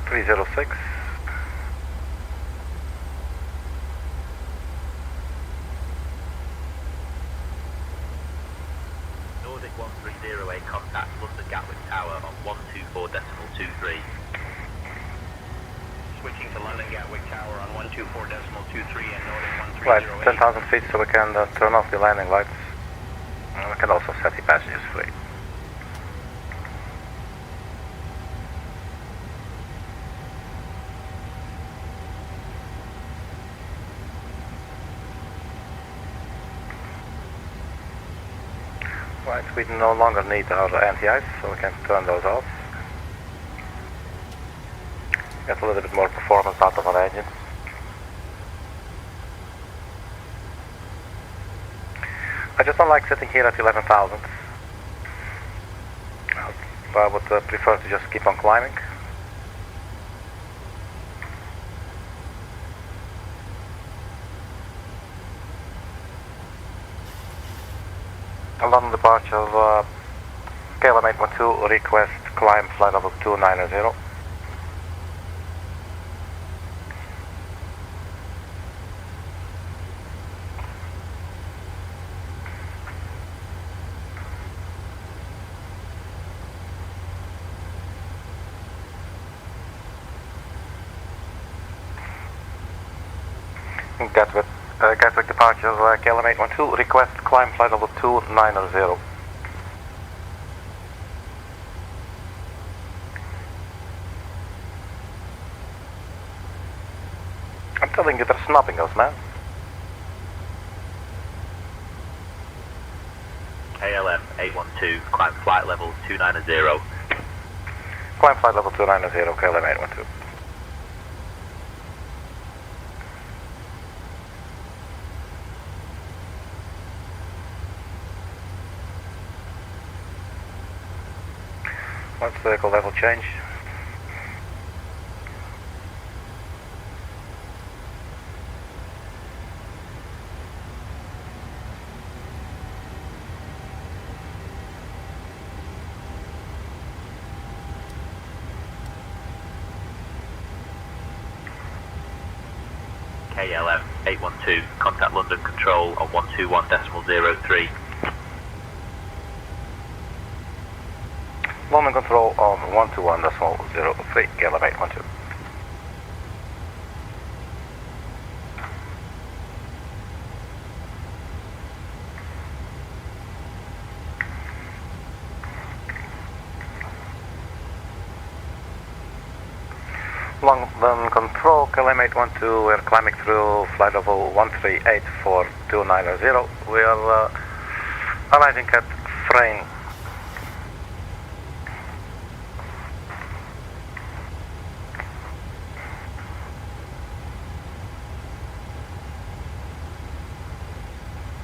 306. Nordic 1308 contact London Gatwick Tower on 124.23. Switching to London Gatwick Tower on 124.23 and Nordic 1308. Right, 10,000 feet, so we can turn off the landing lights. And we can also set the passengers free. Right, we no longer need our anti-ice, so we can turn those off. Get a little bit more performance out of our engines. I just don't like sitting here at 11,000. I would prefer to just keep on climbing. London departure of KLM 812, request climb flight level 290. Gatwick departure KLM 812, request climb flight level 290. I'm telling you, they're snubbing us, man. KLM 812, climb flight level 290. Climb flight level 290, KLM 812. What's the vehicle level change? KLM 812, contact London Control on 121.03. London Control on 121.03, KLM 812. London Control, KLM 812, we're climbing through flight level 1384290. We are arriving at FRANE.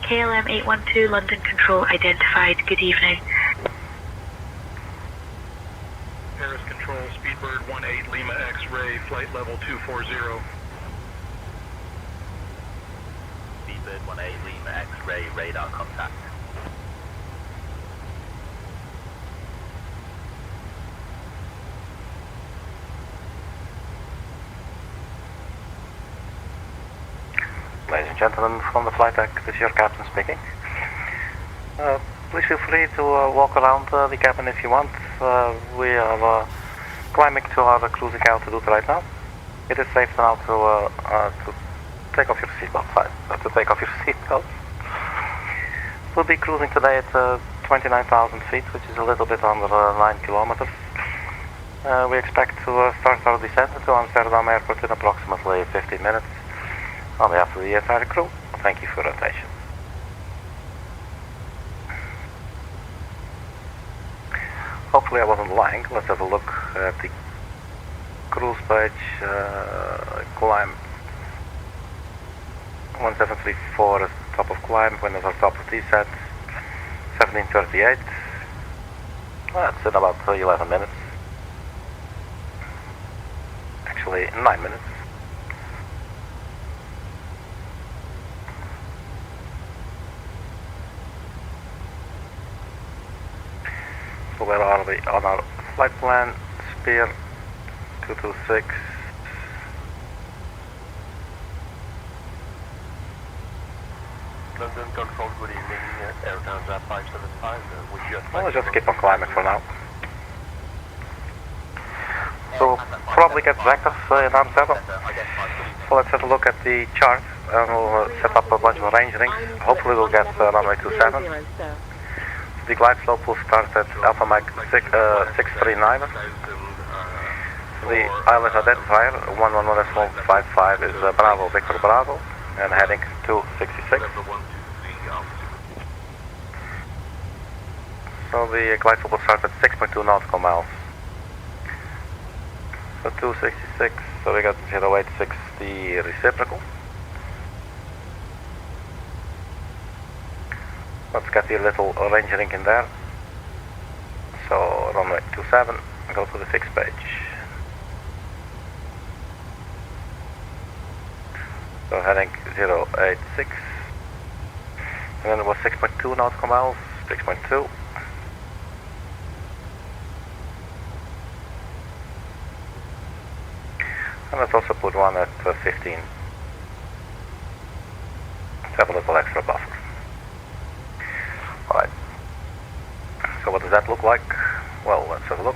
KLM 812, London Control identified. Good evening. Paris Control, Speedbird 18 Lima X-Ray, flight level 240. Speedbird 18 Lima X-Ray, radar contact. Ladies and gentlemen, from the flight deck, this is your captain speaking. Please feel free to walk around the cabin if you want. We are climbing to our cruising altitude right now. It is safe now to take off your seatbelt. To take off your seatbelt. We'll be cruising today at 29,000 feet, which is a little bit under 9 kilometers. We expect to start our descent to Amsterdam airport in approximately 15 minutes. On behalf of the entire crew, thank you for your attention. Hopefully I wasn't lying. Let's have a look at the cruise page. Climb 1734 is top of climb, windows are top of descent. 1738. That's in about 11 minutes. Actually 9 minutes. So where are we on our flight plan? Spear 226. London Control, good evening. Air Transat 575. Well, let's just keep on climbing for now. So probably get vectors in Amsterdam. So let's have a look at the chart and we'll set up a bunch of range rings. Hopefully we'll get runway 27. The glide slope will start at Alpha Mike 639. The ILS identifier 111.55 is Bravo Victor Bravo and heading 266. So the glide slope will start at 6.2 nautical miles. So 266, so we got 086 the reciprocal. Let's get the little range ring in there. So runway 27, go to the fixed page. So heading 086. And then it was 6.2 nautical miles, 6.2. And let's also put one at 15. Let's have a little extra buffer. Alright. So what does that look like? Well, let's have a look.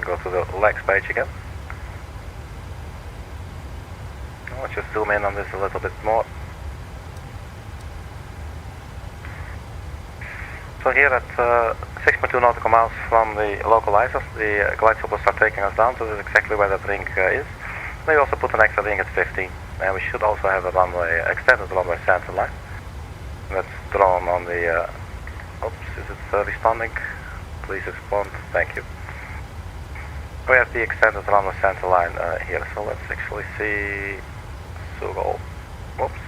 Go to the legs page again. Let's just zoom in on this a little bit more. So here at 6.2 nautical miles from the localizers, the glide slope will start taking us down, so this is exactly where that ring is. Then we also put an extra ring at 15, and we should also have a runway, extended runway center line. That's drawn on the, oops, is it responding? Please respond, thank you. We have the extended runway center line here, so let's actually see, Sugo, whoops.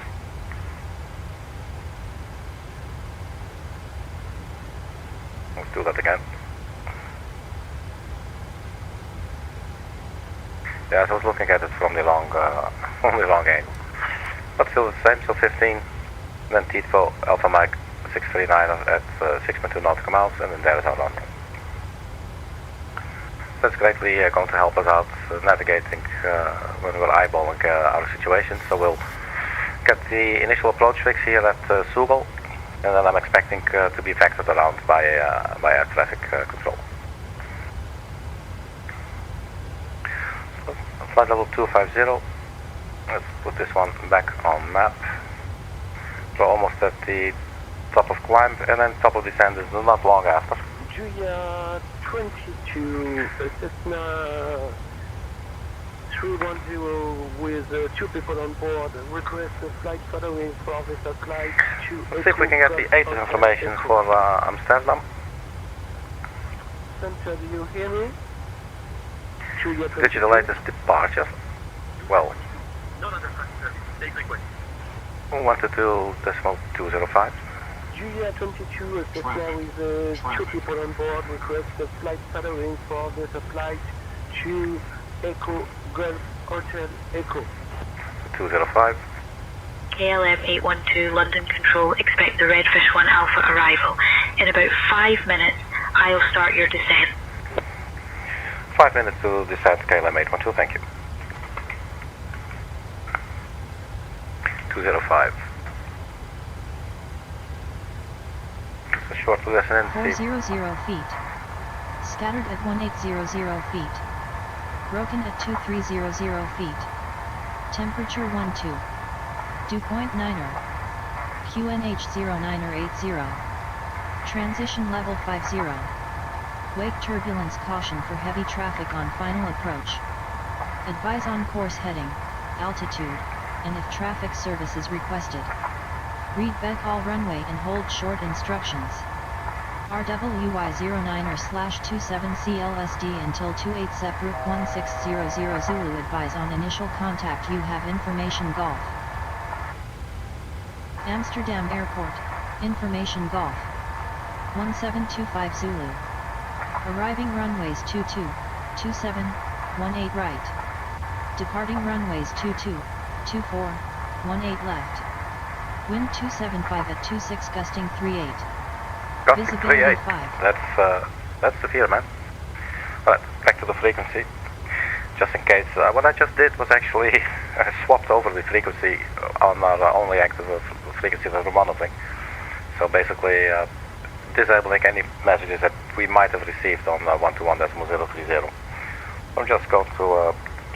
Let's do that again. Yeah, so I was looking at it from the long angle. But still the same, so 15, then Tito Alpha Mike 639 at 6.2 nautical miles, and then there is our runway. That's greatly going to help us out navigating when we're eyeballing our situation. So we'll get the initial approach fix here at Sugo. And then I'm expecting to be vectored around by air traffic control. So, flight level 250. Let's put this one back on map. So almost at the top of climb, and then top of descent is not long after. Julia 22, Cessna 310 with 2 people on board. Request a flight following for Vista flight to... Let's see if we can get the ATIS information for Amsterdam. Center, do you hear me? Julia 22. Digital latest departure. Well, 122.205. Julia 22, Cessna with 2 people on board. Request a flight following for Vista flight to Echo Golf Hotel Echo 205. KLM 812 London Control, expect the Redfish 1 Alpha arrival. In about 5 minutes, I'll start your descent. 5 minutes to descent, KLM 812, thank you. 205. Just a short descent. 400 feet. Scattered at 1800 feet. Broken at 2300 feet. Temperature 12. Dew point 9er. QNH 09er 80. Transition level 50. Wake turbulence caution for heavy traffic on final approach. Advise on course heading, altitude, and if traffic service is requested. Read back all runway and hold short instructions. RWY09er/27 CLSD until 28 SEP Route 1600 Zulu. Advise on initial contact. You have information Golf. Amsterdam Airport, information Golf. 1725 Zulu. Arriving runways 22, 27, 18 right. Departing runways 22, 24, 18 left. Wind 275 at 26 gusting 38. Copy, Visibility 38. 5. That's severe, man. Alright, back to the frequency. Just in case, what I just did was actually swapped over the frequency on our only active frequency that we're monitoring. So basically, disabling any messages that we might have received on 121.030. I'm just going to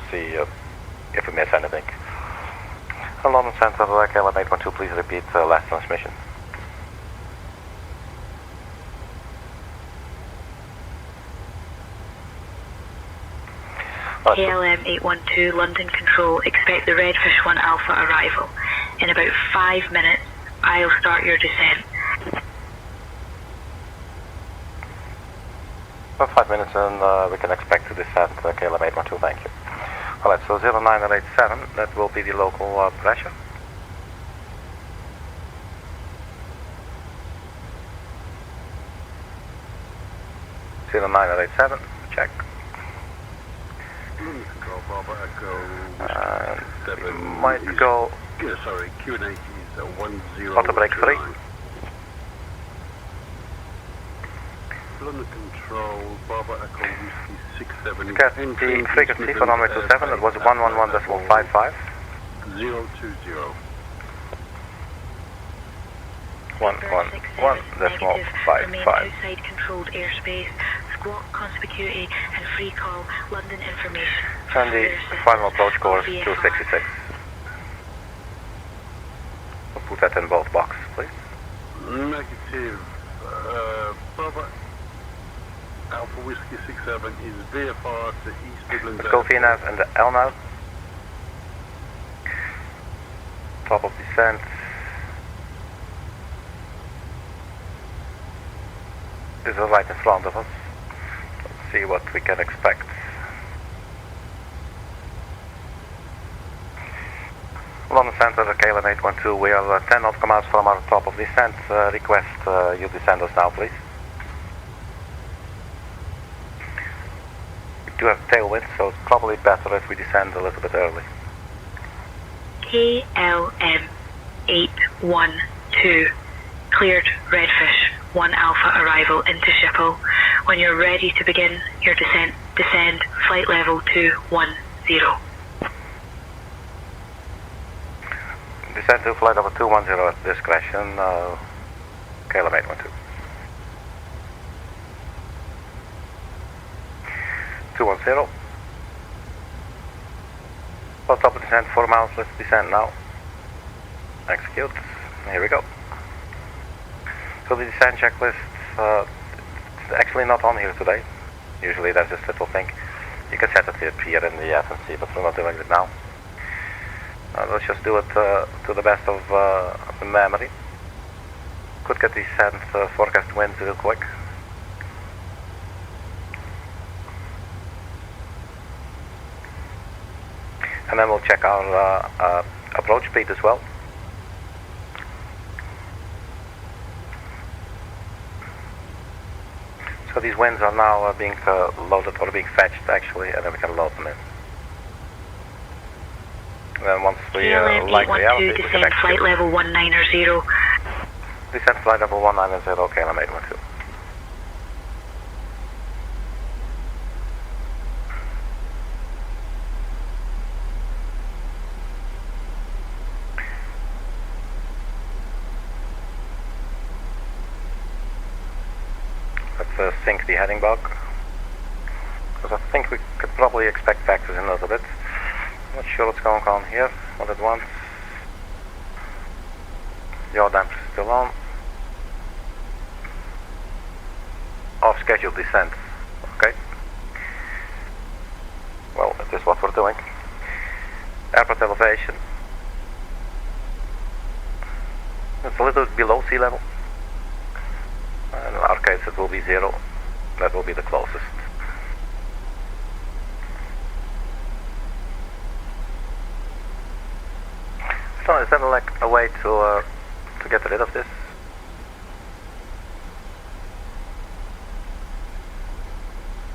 see if we miss anything. London Center, KLM 812, please repeat last transmission. KLM 812, London Control, expect the Redfish 1 Alpha arrival. In about 5 minutes, I'll start your descent. About 5 minutes and we can expect to descend KLM 812, thank you. Alright, so 0987, that will be the local pressure. Zero 0987, check. Control Bravo Echo 7 might go. Yeah, sorry, Q&A is 10. Auto break 3. London Control Bravo Echo Whiskey 67. Get the frequency for runway 27, that was 111.55. 020. 111.55. Remain outside controlled airspace. Squawk conspicuity and free call London information. And the final approach course 266. We'll put that in both boxes, please. Negative. Bravo Alpha Whiskey 67 is VFR to East Midlands. Let's go VNAV and the LNAV. Top of descent. Is right in front of us. Let's see what we can expect. London Center, KLM 812, we are 10 nautical miles from our top of descent. Request you descend us now, please. We do have tailwind, so it's probably better if we descend a little bit early. KLM 812, cleared Redfish 1 Alpha arrival into Schiphol. When you're ready to begin your descent, descend flight level 210. Descend to flight level 210 at discretion, KLM 812. 210. Well, top of descent, 4 miles, let's descend now. Execute, here we go. So the descent checklist, it's actually not on here today. Usually there's this little thing. You can set it here in the FNC, but we're not doing it now. Let's just do it to the best of the memory. Could get descent forecast winds real quick. And then we'll check our approach speed as well. So these winds are now being loaded or being fetched actually, and then we can load them in. And then once we like reality, we can descend flight level 190. Descend flight level 190, KLM 812. Let's sync the heading bug, because I think we could probably expect factors in a little bit. Not sure what's going on here all at once. Yaw damper is still on. Off schedule descent. Okay. Well, that is what we're doing. Airport elevation. It's a little bit below sea level. And in our case it will be 0. That will be the closest. So is there like a way to get rid of this?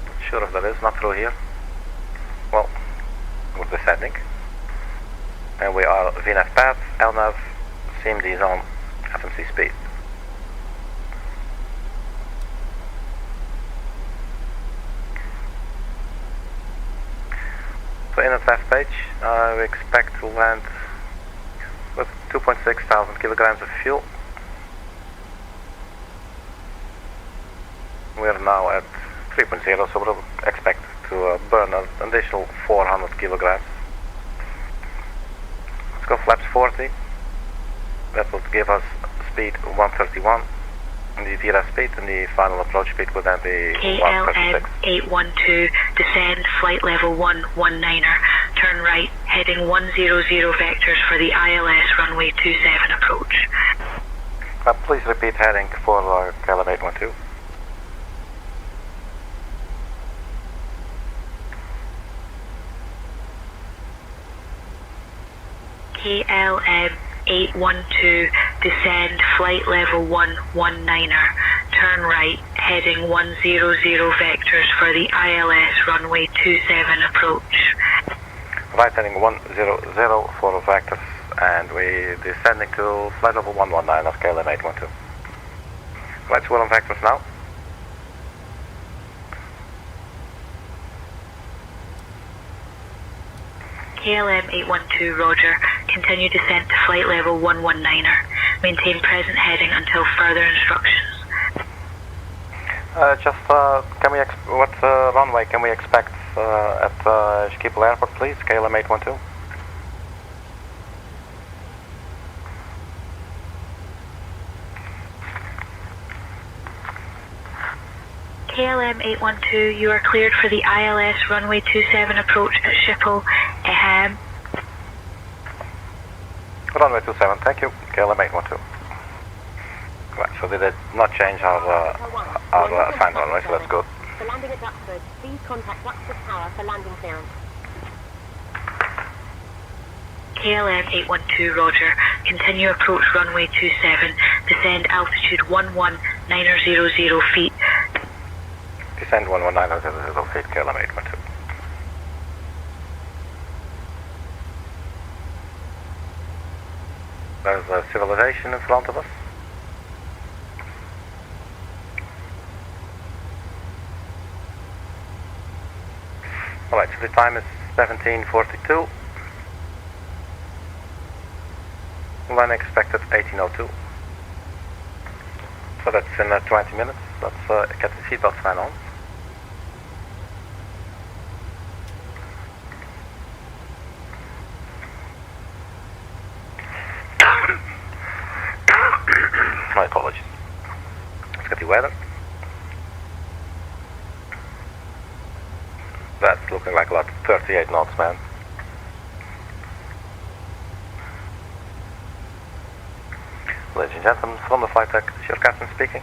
Not sure if there is, not through here. Well, we're descending. And we are VNAV path, LNAV, CMD zone, FMC speed. stage. We expect to land with 2.6 thousand kilograms of fuel. We're now at 3.0, so we'll expect to burn an additional 400 kilograms. Let's go flaps 40. That will give us speed 131. The VRF speed and the final approach speed will then be 136. KLM 812, descend flight level 119er, turn right, heading 100 vectors for the ILS runway 27 approach. Please repeat heading for KLM 812. KLM 812, descend flight level 119er, turn right, heading 100 vectors for the ILS runway 27 approach. Right, heading 100 for vectors, and we descending to flight level 119 of KLM 812. Right, so we're on vectors now. KLM 812, roger. Continue descent to flight level 119er. Maintain present heading until further instructions. Can we what runway can we expect at Schiphol Airport, please? KLM 812. KLM 812, you are cleared for the ILS runway 27 approach at Schiphol, EHAM. Runway 27, thank you. KLM 812. Right, so they did not change our assigned runway, so that's good. For landing at Duxford, please contact Duxford Tower for landing clearance. KLM 812, roger. Continue approach runway 27. Descend altitude 11900 feet. Descend 11900 feet, KLM 812. There's a civilization in front of us. Alright, so the time is 17:42. When expected 18:02. So that's in 20 minutes. Let's get the seatbelt sign on. My apologies. Let's get the weather. That's looking like about 38 knots, man. Ladies and gentlemen, from the flight deck, this is your captain speaking.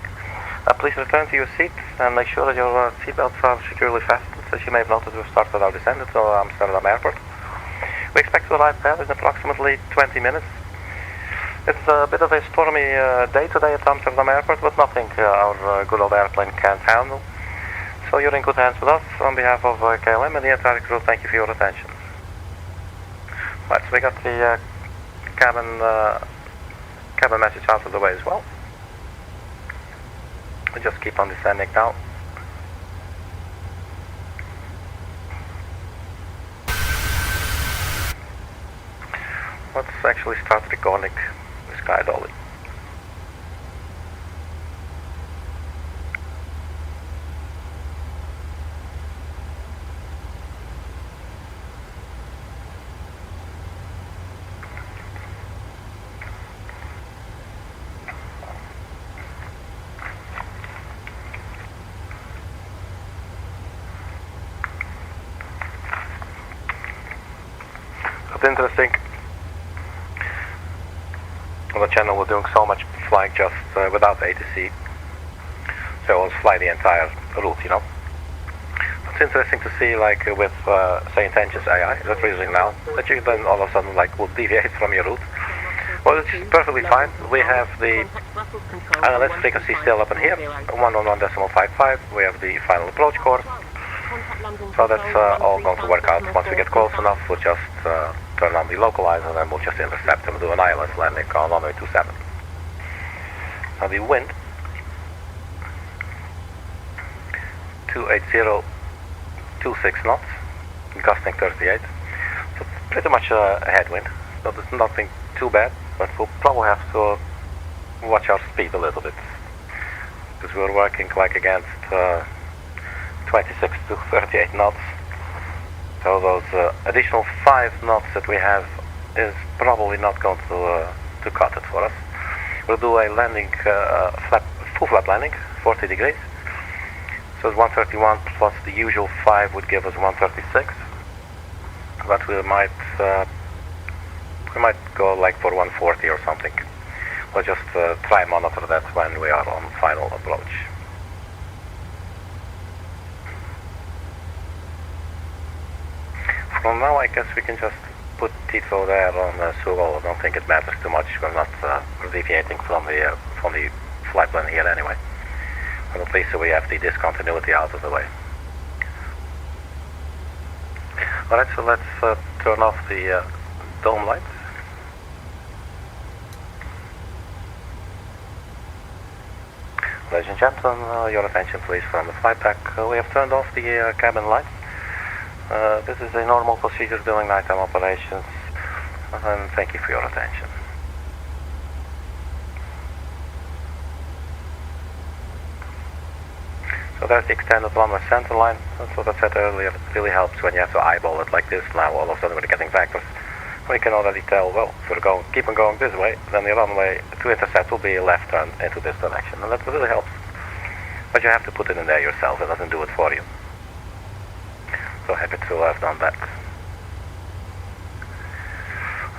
Please return to your seats and make sure that your seatbelts are securely fastened. As you may have noticed, we've started our descent to Amsterdam Airport. We expect to arrive there in approximately 20 minutes. It's a bit of a stormy day today at Amsterdam Airport, but nothing our good old airplane can't handle. So you're in good hands with us. On behalf of KLM and the entire crew, thank you for your attention. Right, so we got the cabin message out of the way as well. We just keep on descending now. Let's actually start recording the sky dolly. It's interesting. On the channel we're doing so much flying just without ATC. So we'll fly the entire route, you know. It's interesting to see, like with say Intentions AI that we're using now, that you then all of a sudden like will deviate from your route. Well, it's perfectly fine. We have the ILS frequency still up in here, 111.55. We have the final approach course. So that's all going to work out. Once we get close enough, we'll just turn on the localizer and then we'll just intercept and do an ILS landing on runway 27. Now the wind, 280, 26 knots, gusting 38. So pretty much a headwind, so there's nothing too bad, but we'll probably have to watch our speed a little bit, because we're working like against 26 to 38 knots, so those additional 5 knots that we have is probably not going to cut it for us. We'll do a landing, full flap landing, 40 degrees, so it's 131 plus the usual 5 would give us 136, but we might go like for 140 or something. We'll just try and monitor that when we are on final approach. From now, I guess we can just put TIFO there on Schiphol. I don't think it matters too much. We're not deviating from the flight plan here anyway. But at least we have the discontinuity out of the way. Alright, so let's turn off the dome lights. Ladies and gentlemen, your attention please from the flight deck. We have turned off the cabin lights. This is a normal procedure during nighttime operations, and thank you for your attention. So there's the extended runway center line. That's what I said earlier. It really helps when you have to eyeball it like this. Now all of a sudden we're getting vectors. We can already tell, well, if we're keep on going this way, then the runway to intercept will be a left turn into this direction. And that really helps. But you have to put it in there yourself. It doesn't do it for you. So happy to have done that.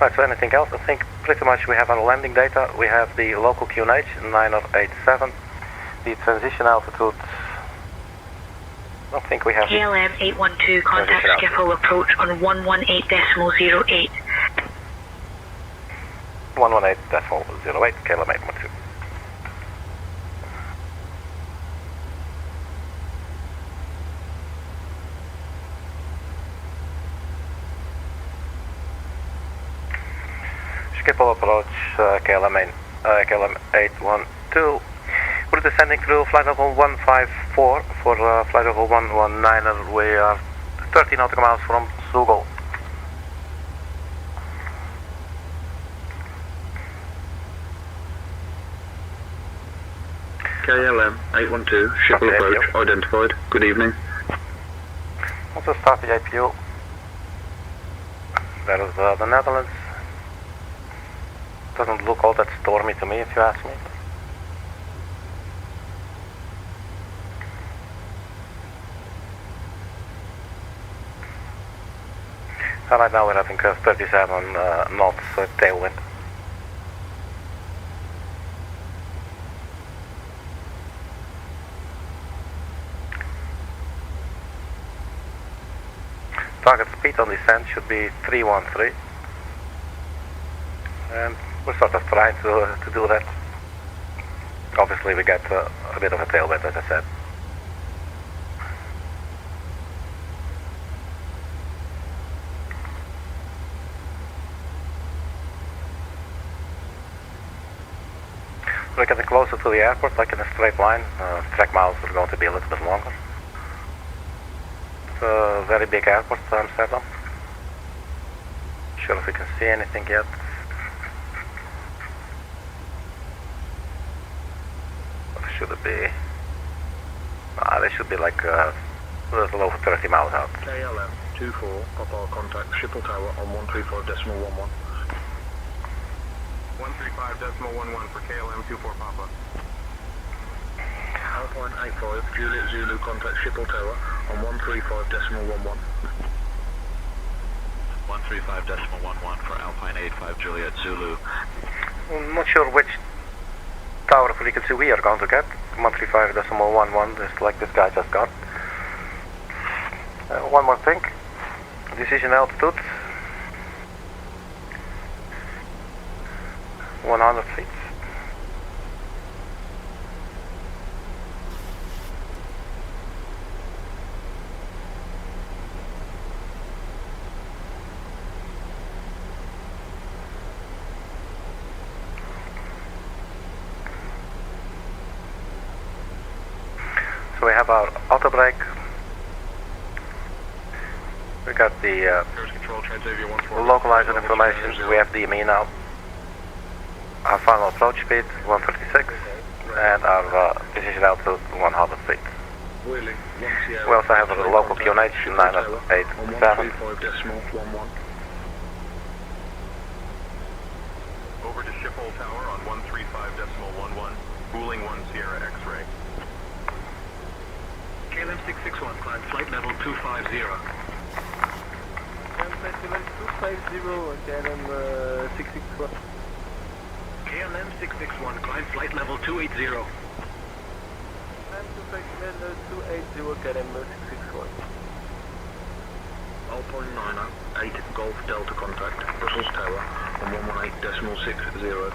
Right, so anything else? I think pretty much we have our landing data. We have the local QNH 9087. The transition altitude, I don't think we have... KLM 812, contact Schiphol approach on 118.08. 118.08, KLM 812. Schiphol approach, KLM 812. We're descending through flight level 154 for flight level 119. We are 30 nautical miles from Schiphol. KLM 812, Schiphol approach identified. Good evening. Also start the APU. That is the Netherlands. Doesn't look all that stormy to me, if you ask me. Right now we're having 37 knots tailwind. Target speed on descent should be 313. And we're sort of trying to do that. Obviously we get a bit of a tailwind, as I said. We're getting closer to the airport, like in a straight line. Track miles are going to be a little bit longer. It's a very big airport, Amsterdam. Not sure if we can see anything yet. What should it be? They should be like a little over 30 miles out. KLM 24, Papa contact Schiphol Tower on 135.11. 135.11 for KLM 24 Papa. Alpine 85, Juliet Zulu contact Schiphol Tower on 135.11. 135.11 for Alpine 85 Juliet Zulu. I'm not sure which tower frequency we are going to get. 135.11, just like this guy just got. One more thing. Decision altitude. 100 feet. So we have our auto brake. We got the localizer information. We have DME now. Our final approach speed 136 and our decision altitude 100 feet. We also have a local QNH 987. Over to Schiphol Tower on 135.11, cooling 1 Sierra X-ray. KLM 661, climb flight level 250. KLM 661, climb flight level 280. Alpine 9 8 Golf Delta contact, Brussels Tower on 118.605.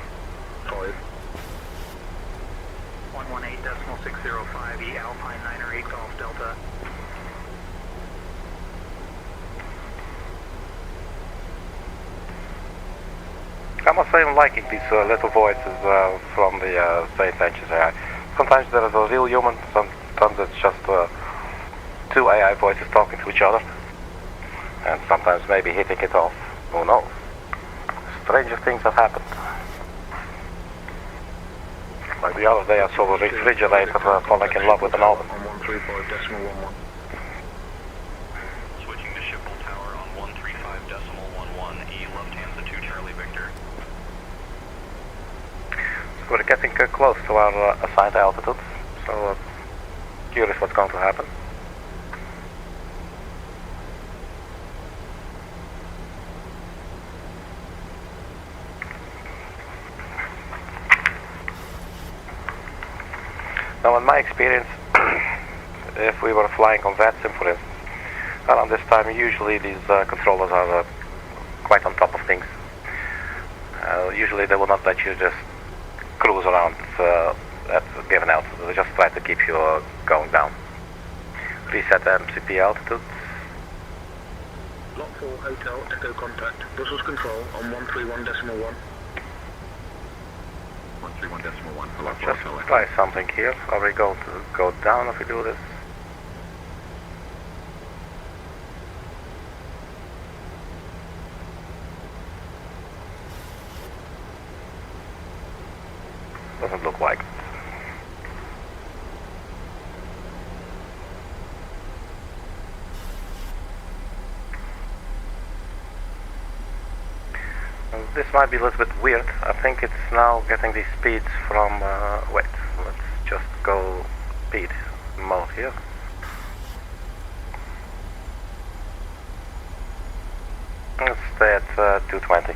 118.605, E Alpine 9 8 Golf Delta. I must say I'm liking these little voices from the St. Ventures AI. Sometimes there is a real human, sometimes it's just two AI voices talking to each other. And sometimes maybe hitting it off. Who knows? Stranger things have happened. Like the other day I saw a refrigerator falling in love with an oven. Switching to Schiphol Tower on 135.11, E Lufthansa 2 Charlie Victor. So we're getting close to our assigned altitude, so curious what's going to happen. Now, in my experience, if we were flying on VATSIM, for instance, around this time, usually these controllers are quite on top of things. Usually they will not let you just cruise around at a given altitude. They just try to keep you going down. Reset MCP altitude. Lot 4 Hotel Echo contact, Brussels Control on 131.1. 131.1. Just try something here. Are we going to go down if we do this? Doesn't look like it. This might be a little bit weird. I think it's now getting these speeds from, wait, let's just go speed mode here. Let's stay at 220.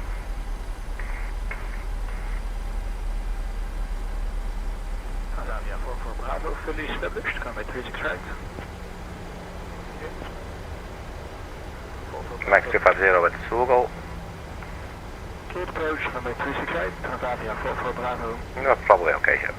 Bravo, fully established, come by 365. Max 250 at Google. Cleared approach, runway 365, Tanzania 44 Bravo. That's probably okay here.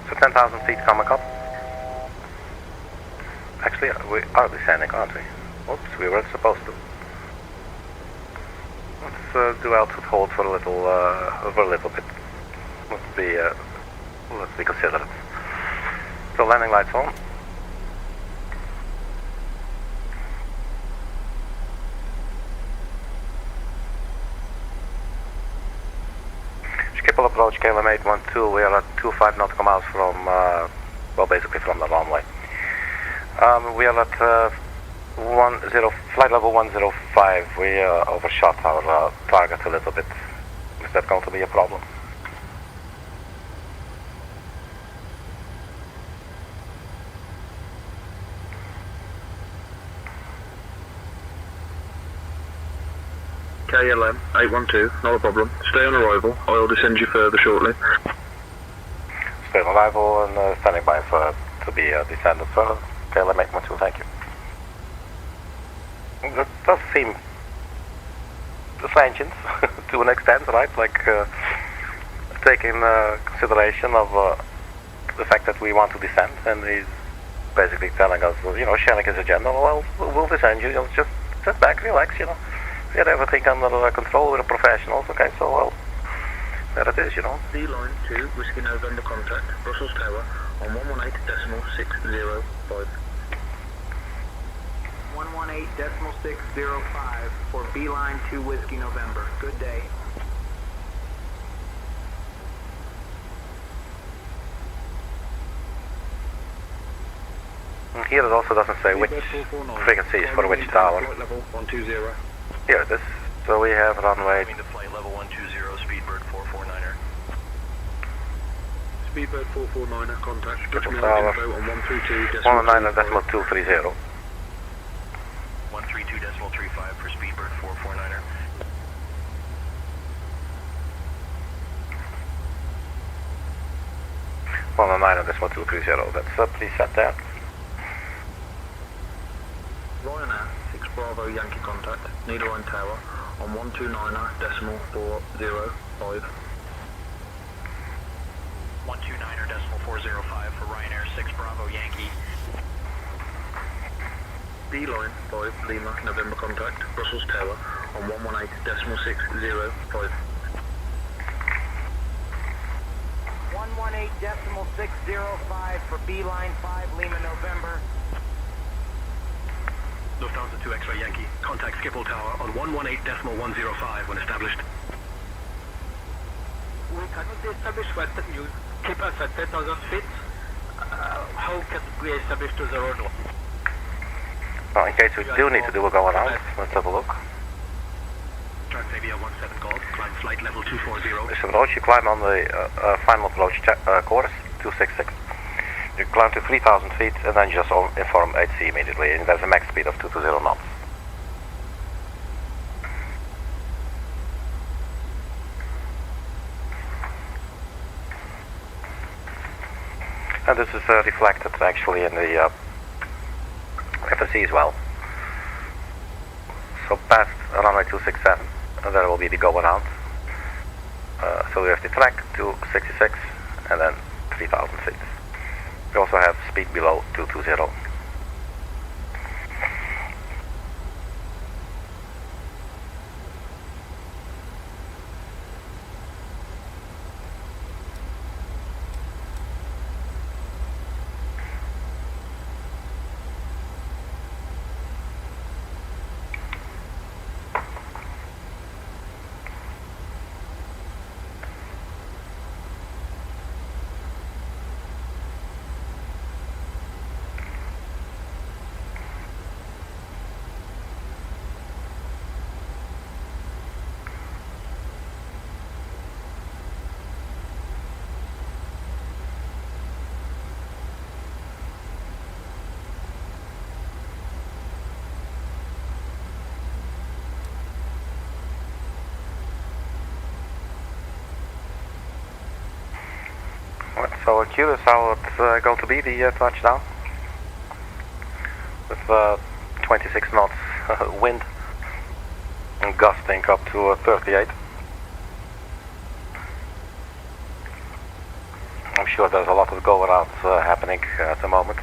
So 10,000 feet coming up. Actually, we are descending, aren't we? Oops, we weren't supposed to. Let's do altitude hold for a little bit. Let's be considerate. So landing lights on. Schiphol approach KLM 812. We are at 25 nautical miles from, well, basically from the runway. We are at flight level 105. We overshot our target a little bit. Is that going to be a problem? KLM 812, not a problem. Stay on arrival. I'll descend you further shortly. Stay on arrival and standing by to be descended. So KLM 812, thank you. That does seem sentient to an extent, right? Like taking consideration of the fact that we want to descend, and he's basically telling us, you know, sharing his agenda. Well, we'll descend you. Just sit back, relax, you know. We had everything under control, we're professionals, okay, so well, there it is, you know. D-line 2, Whiskey November contact, Brussels Tower, on 118.605. 118.605 for B-line 2, Whiskey November. Good day. Here it also doesn't say which frequency is for which tower. Flight level 120. Here it is. So we have runway. To flight level 120, Speedbird 449er. Speedbird 449er, contact. Triple tower. 119.230. 132.35 for Speedbird 449er. On 119.230. That's preset there. Ryanair 6 Bravo Yankee contact, Needleline Tower on 129.405. 129.405 for Ryanair 6 Bravo Yankee. D-line 5 Lima November contact, Brussels Tower on 118.605. 118.605 for B-line 5 Lima November. Lufthansa 2 X-ray Yankee, contact Schiphol Tower on 118.105 when established. We cannot establish what you keep us at 10,000 feet. How can we establish to the road? Well, in case we do need to do a go around, let's have a look. Transavia 17 Golf, climb flight level 240. This approach, you climb on the final approach course, 266. You climb to 3,000 feet and then you just inform HC immediately, and there's a max speed of 220 knots. And this is reflected actually in the FSC as well. So past runway 267, and there will be the go around. So we have the track 266 and then 3,000 feet. We also have speed below 220. So we're curious how it's going to be, the touchdown. With 26 knots wind and gusting up to 38. I'm sure there's a lot of go-arounds happening at the moment.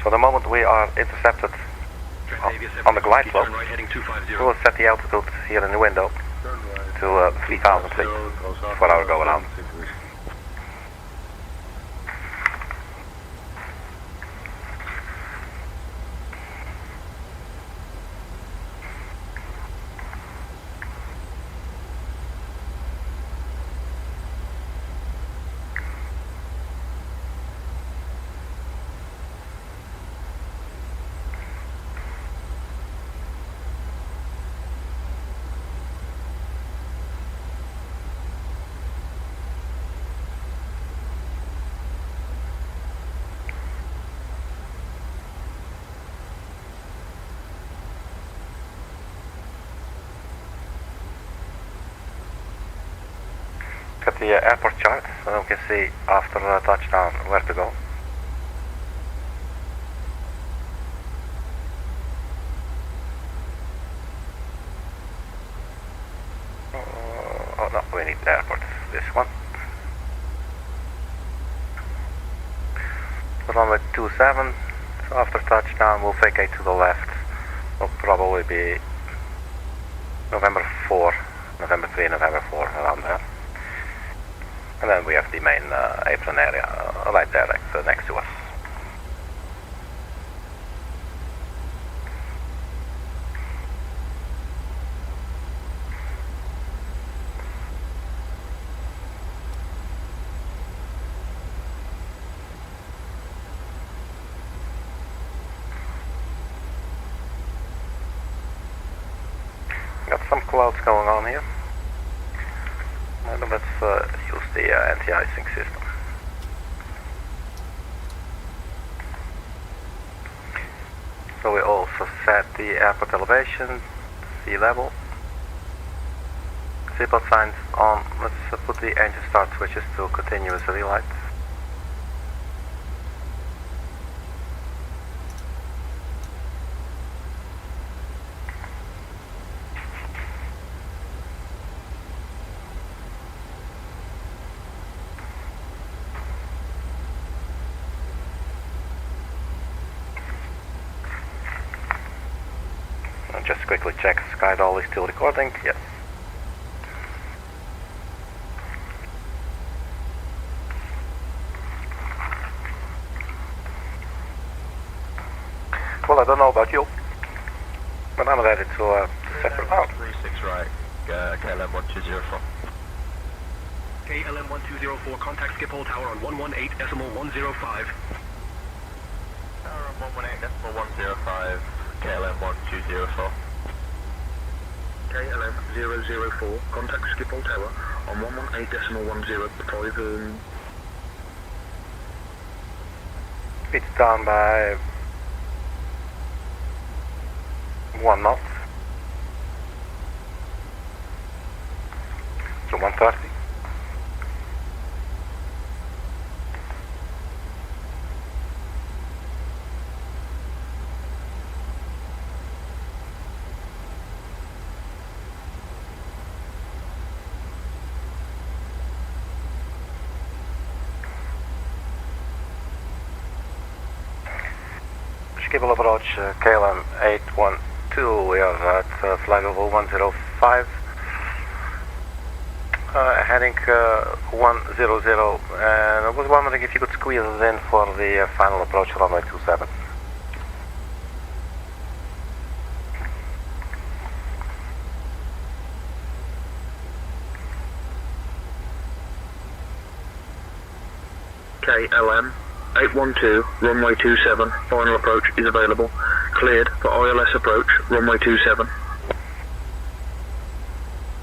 So the moment we are intercepted on the glide slope, we will set the altitude here in the window to 3,000 feet for our go around. At the airport chart, so we can see after touchdown where to go. oh no, we need the airport. This one. Runway 27. So after touchdown, we'll vacate to the left. Will probably be November 4, November 3, November 4, around there. And then we have the main apron area right there, next to us. Got some clouds going on here. Let's use the anti-icing system. So we also set the airport elevation, sea level, seatbelt signs on. Let's put the engine start switches to continuous relight. Just quickly check SkyDoll is still recording. Yes. Well, I don't know about you, but I'm ready to set her out. 36 right, KLM 1204. KLM 1204, contact Schiphol Tower on 118.105. Tower on 118.105. KLM 1204. KLM 004, contact Schiphol Tower on 118.105. It's down by 1 knot. So 130. Schiphol approach, KLM 812, we are at flight level 105, heading 100, and I was wondering if you could squeeze us in for the final approach runway 27. KLM 812, runway 27, final approach is available. Cleared for ILS approach, runway 27.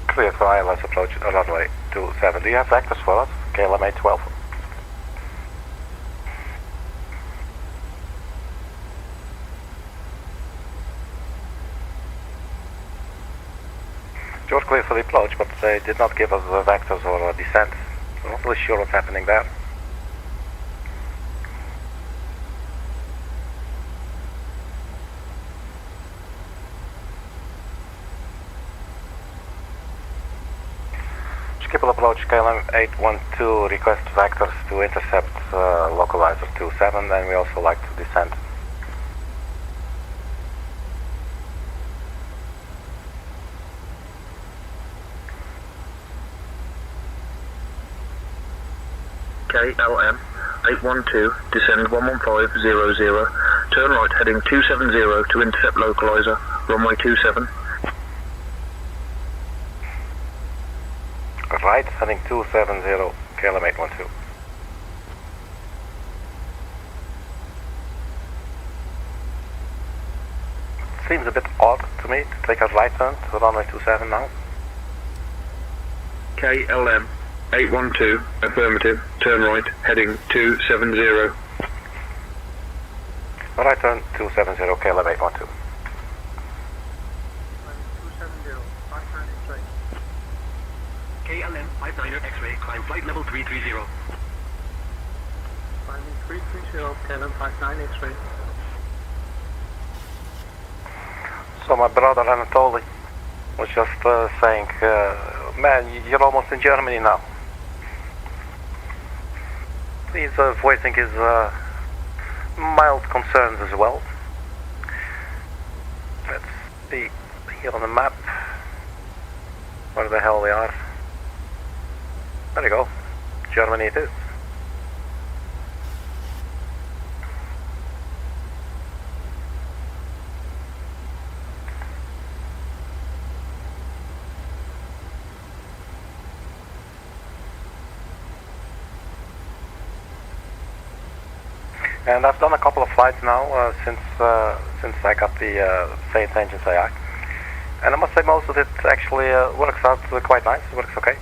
Cleared for ILS approach, runway 27. Do you have vectors for us? KLM 812. George cleared for the approach, but they did not give us vectors or descent. I'm not really sure what's happening there. Schiphol approach KLM 812, request vectors to intercept localizer 27, and we also like to descend. KLM 812, descend 11500, turn right heading 270 to intercept localizer, runway 27. Right, heading 270, KLM 812. Seems a bit odd to me to take a right turn to runway 27 now. KLM 812, affirmative, turn right, heading 270. Right turn 270, KLM 812. KLM 59er X-ray, climb flight level 330. Climbing 330, KLM 59 X-ray. So my brother Anatoly was just saying Man, you're almost in Germany now. He's voicing his mild concerns as well. Let's see here on the map where the hell we are. There you go. Germany it is. And I've done a couple of flights now since I got the St. Engines AI, and I must say most of it actually works out quite nice. It works okay.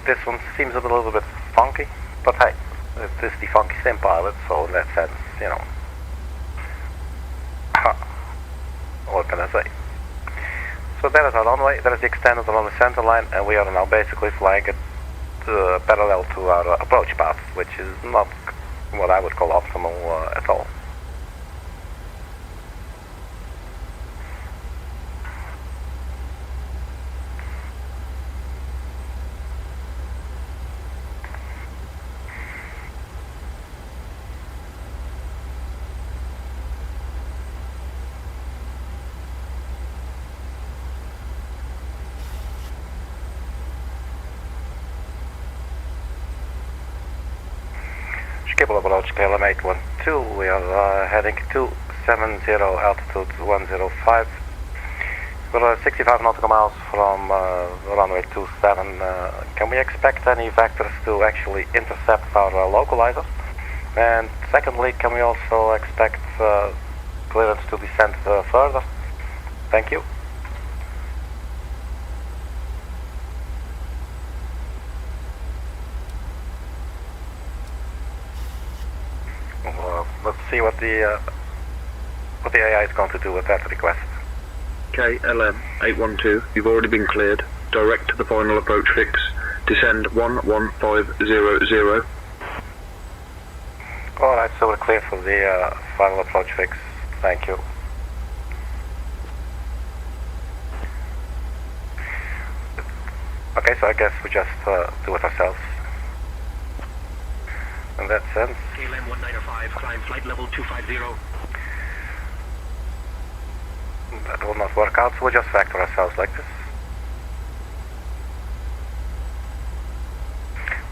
This one seems a little bit funky, but hey, it is the funky sim pilot, so in that sense, you know, what can I say? So there is our runway, there is the extended runway center line, and we are now basically flying it parallel to our approach path, which is not what I would call optimal at all. Schiphol approach KLM 812, we are heading 270 altitude 105. We're 65 nautical miles from runway 27. Can we expect any vectors to actually intercept our localizer? And secondly, can we also expect clearance to descend further? Thank you. Let's see what the AI is going to do with that request. KLM 812, you've already been cleared. Direct to the final approach fix. Descend 11500. Alright, so we're clear for the final approach fix. Thank you. Okay, so I guess we just do it ourselves. In that sense. KLM 195, climb flight level 250. That will not work out, so we'll just factor ourselves like this.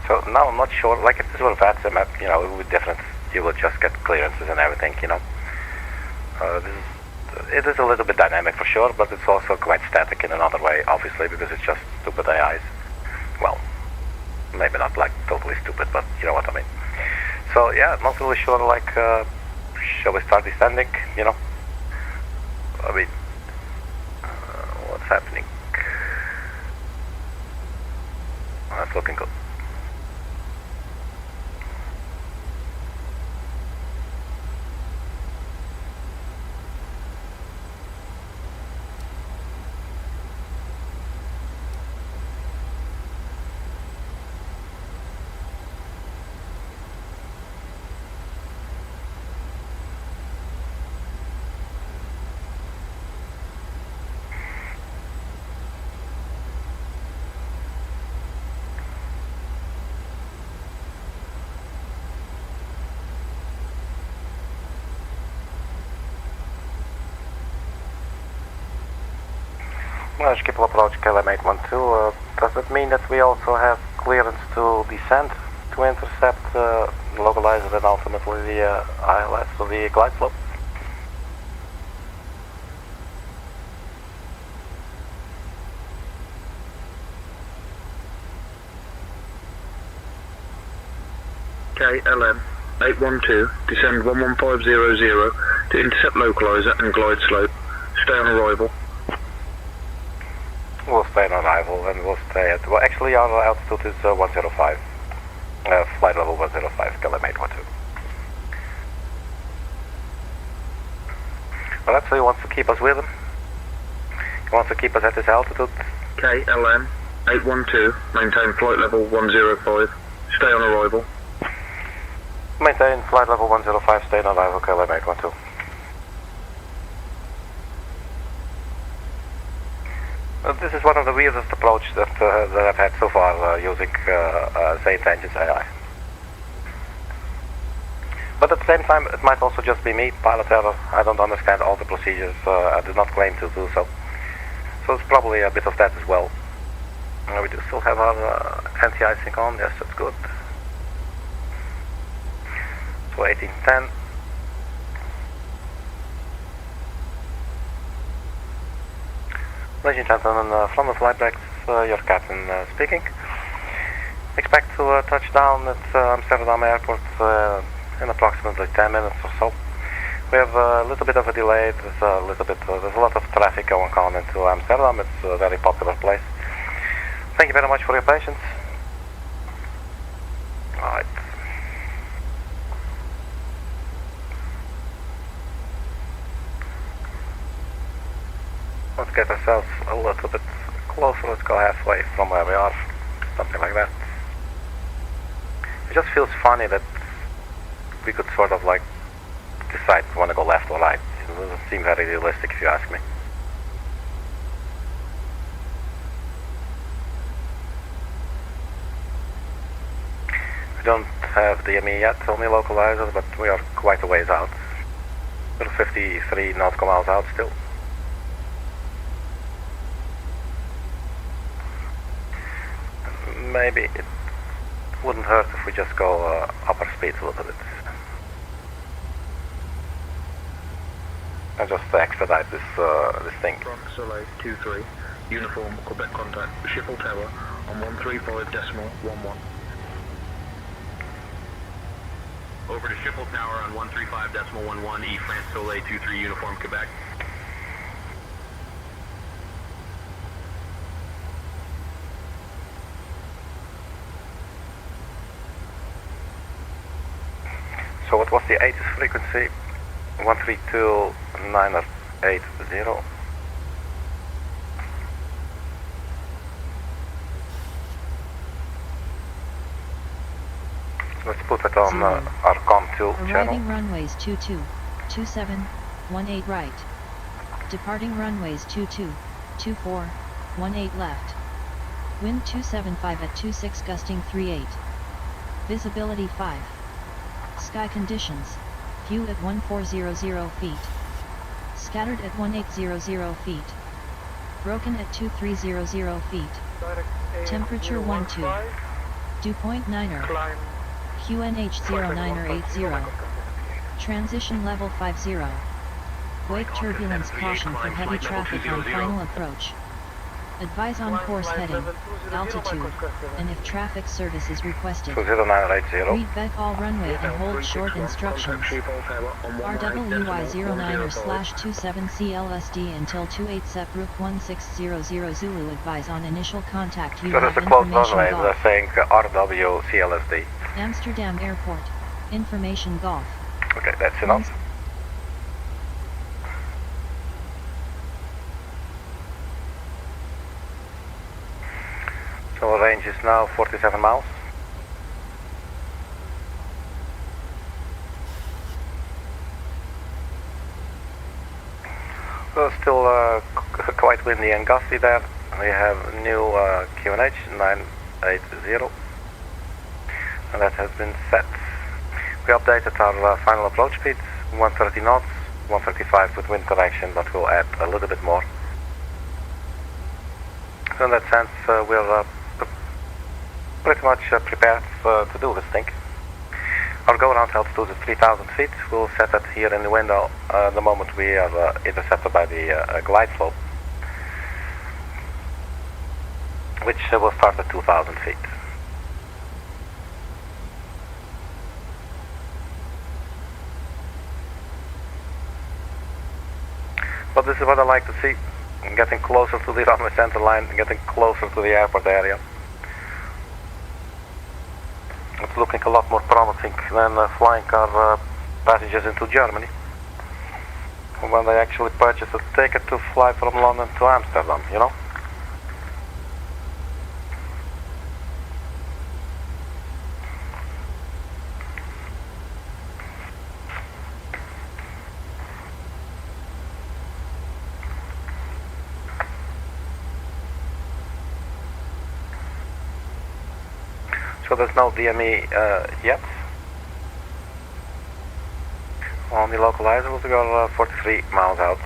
So now I'm not sure, like if this were a VATSIM map, you know, it would be different. You would just get clearances and everything, you know. It is a little bit dynamic for sure, but it's also quite static in another way, obviously, because it's just stupid AIs. Well, maybe not like totally stupid, but you know what I mean. So yeah, not really sure, like, shall we start descending, you know? I mean, what's happening? That's looking good. Schiphol approach KLM 812. Does it mean that we also have clearance to descend to intercept the localizer and ultimately the ILS or the glide slope? KLM 812, descend 11500 to intercept localizer and glide slope. Stay on arrival. We'll stay on arrival and we'll stay at, well actually our altitude is 105, flight level 105, KLM 812. Well actually he wants to keep us with him. He wants to keep us at this altitude. KLM 812, maintain flight level 105, stay on arrival. Maintain flight level 105, stay on arrival, KLM 812. This is one of the weirdest approaches that I've had so far using Zeta Engines AI. But at the same time, it might also just be me, pilot error. I don't understand all the procedures. I do not claim to do so. So it's probably a bit of that as well. We do still have our anti-icing on. Yes, that's good. So 1810. Ladies and gentlemen, from the flight decks, your captain speaking. Expect to touch down at Amsterdam airport in approximately 10 minutes or so. We have a little bit of a delay. There's a lot of traffic going on into Amsterdam. It's a very popular place. Thank you very much for your patience. Alright. Let's get ourselves a little bit closer. Let's go halfway from where we are. Something like that. It just feels funny that we could sort of like decide if we want to go left or right. It doesn't seem very realistic if you ask me. We don't have the DME yet, only localizers, but we are quite a ways out. We're 53 nautical miles out still. Maybe it wouldn't hurt if we just go up our speeds a little bit. And just expedite this thing. Front Soleil 23, uniform Quebec contact, Schiphol Tower on 135.11. Over to Schiphol Tower on 135.11, E France Soleil 23, uniform Quebec. So what was the ATIS frequency? 132.980. Let's put it on our COM2 channel. Arriving runways 22, 27, 18 right. Departing runways 22, 24, 18 left. Wind 275 at 26 gusting 38. Visibility 5. Sky conditions. View at 1400 feet. Scattered at 1800 feet. Broken at 2300 feet. Temperature 12. Dew point 9er. QNH 0980. Transition level 50. Wake turbulence caution for heavy traffic on final approach. Advise on course heading, altitude, and if traffic service is requested. 0980. Read back all runway and hold short instructions. RW09er/27 CLSD until 28 SEP Route 1600 Zulu. Advise on initial contact. You So have there's a close information runway. golf. They're saying RW CLSD. Amsterdam Airport. Information golf. Okay, that's enough. So our range is now 47 miles. So still quite windy and gusty there. We have new QNH 980, and that has been set. We updated our final approach speeds, 130 knots, 135 with wind direction, but we'll add a little bit more. So in that sense, we're pretty much prepared to do this thing. Our go-around altitude is 3,000 feet. We'll set that here in the window the moment we are intercepted by the glide slope, which will start at 2,000 feet. But this is what I like to see, getting closer to the runway center line, getting closer to the airport area. It's looking a lot more promising than flying our passengers into Germany when they actually purchase a ticket to fly from London to Amsterdam, you know? So there's no DME yet. On the localizer, we'll go 43 miles out.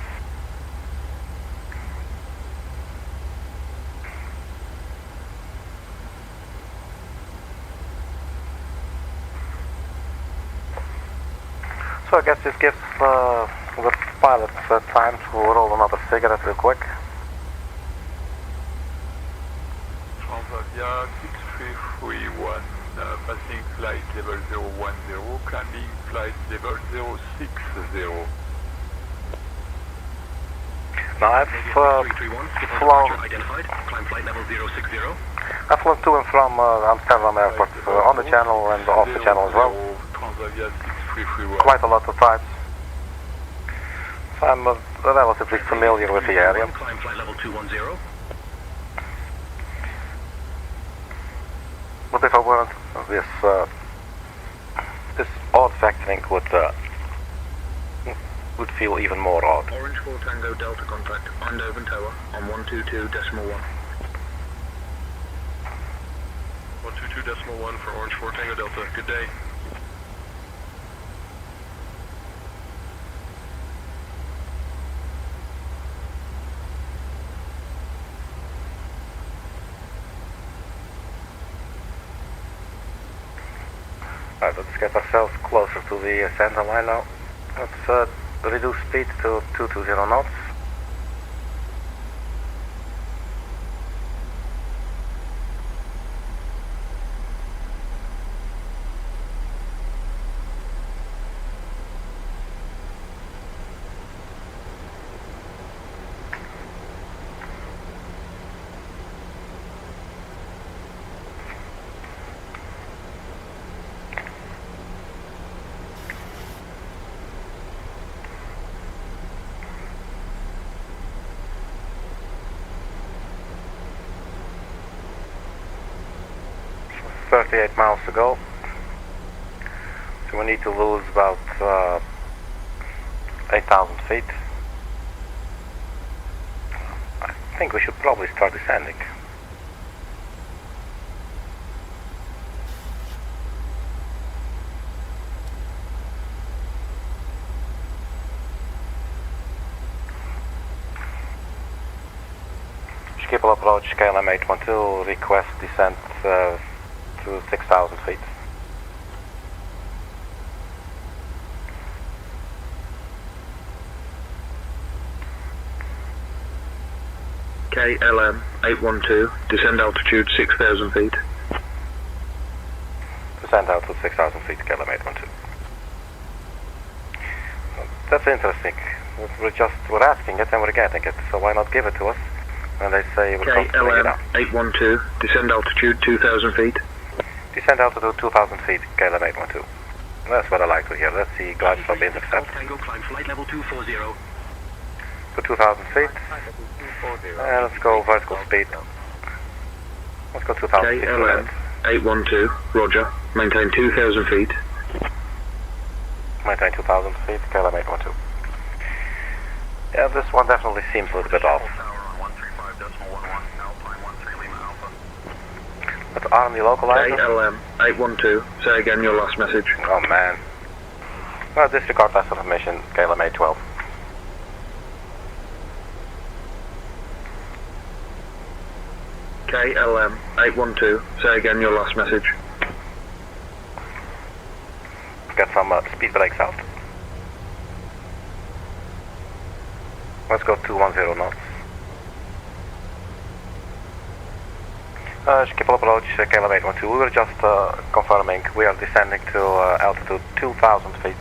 So I guess this gives the pilot time to roll another cigarette real quick. Transavia 6331, passing flight level 010, climbing flight level 060. Now I've flown to and from Amsterdam airport on the channel and off the channel as well. Quite a lot of times. So I'm relatively familiar with the area. Climb flight level 210. But if I weren't, this odd factoring would feel even more odd. Orange 4 Tango Delta contact, Eindhoven Tower on 122.1. 122.1 for Orange 4 Tango Delta. Good day. Alright, let's get ourselves closer to the center line now. Let's reduce speed to 220 knots. .38 miles to go, so we need to lose about 8,000 feet. I think we should probably start descending. Schiphol approach, KLM 812, request descent to 6,000 feet. KLM 812, descend altitude 6,000 feet. Descend altitude 6,000 feet, KLM 812. That's interesting. We're asking it and we're getting it, so why not give it to us? And they say we're constantly it out. KLM 812, descend altitude 2,000 feet. Descend altitude 2,000 feet, KLM 812. That's what I like to hear. Let's see GASBA intercept. Tango, climb flight level 240. To 2,000 feet. And let's go vertical speed. Let's go 2,000 feet. KLM 812, roger. Maintain 2,000 feet. Maintain 2,000 feet, KLM 812. Yeah, this one definitely seems a little bit off. Let's arm the localizer. KLM 812, say again your last message. Oh man. Well, disregard last information, KLM 812. KLM 812, say again your last message. Get some speed brakes out. Let's go 210 knots. Schiphol approach, KLM 812. We were just confirming we are descending to altitude 2,000 feet.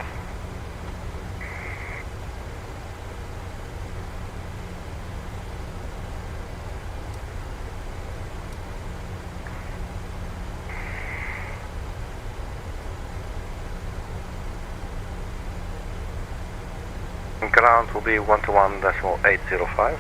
Ground will be 121.805.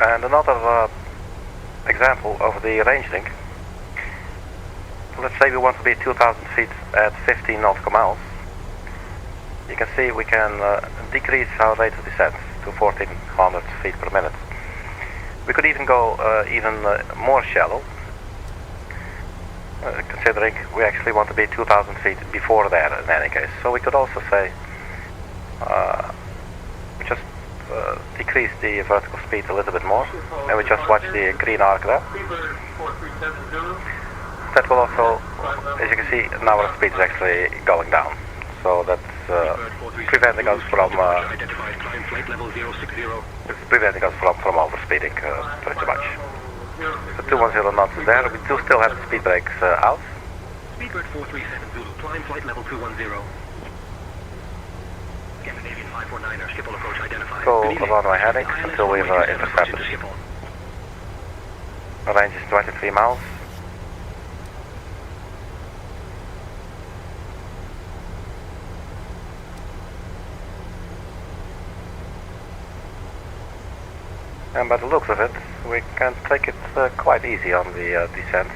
And another example of the range link. Let's say we want to be 2,000 feet at 15 nautical miles. You can see we can decrease our rate of descent to 1,400 feet per minute. We could even go even more shallow, considering we actually want to be 2,000 feet before there in any case. So we could also say just decrease the vertical speed a little bit more, and we just watch the green arc there. That will also, as you can see, now our speed is actually going down. So that's preventing us from overspeeding pretty much. The 210 knots is there. We do still have the speed brakes out. Speedbird 437 Zulu, climb flight level 210. Scandinavian 549er, Schiphol approach identified. Go along my heading until we've intercepted. The range is 23 miles. And by the looks of it, we can take it quite easy on the descent.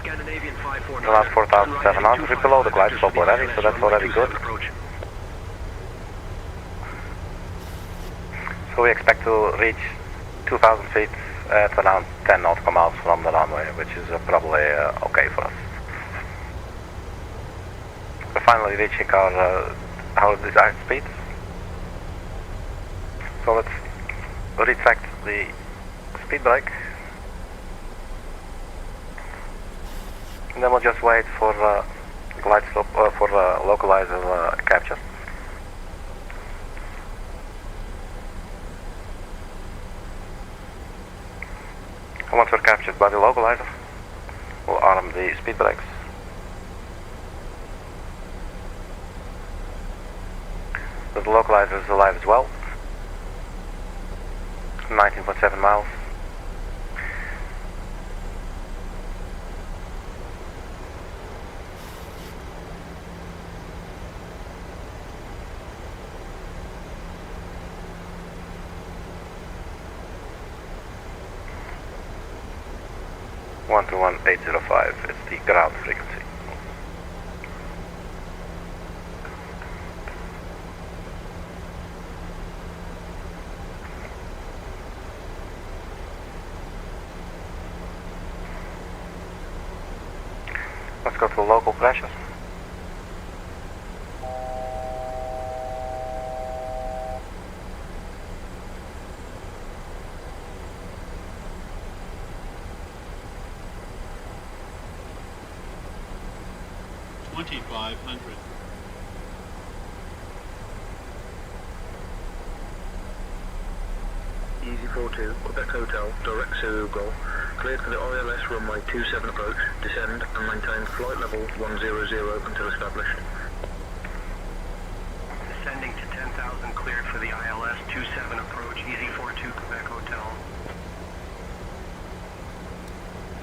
Scandinavian 549. Around 4,700, we're below the glide slope already, so that's already good. So we expect to reach 2,000 feet at around 10 nautical miles from the runway, which is probably okay for us. We're finally reaching our desired speed. So let's retract the speed brake, and then we'll just wait for glide slope for localizer capture. And once we're captured by the localizer, we'll arm the speed brakes. The localizer is alive as well. 19.7 miles. One to 1805 is the ground frequency. Let's go to the local pressure. Easy 42, Quebec Hotel, direct to Golf. Cleared for the ILS runway 27 approach, descend and maintain flight level 100 until established. Descending to 10,000, cleared for the ILS 27 approach, Easy 42 Quebec Hotel.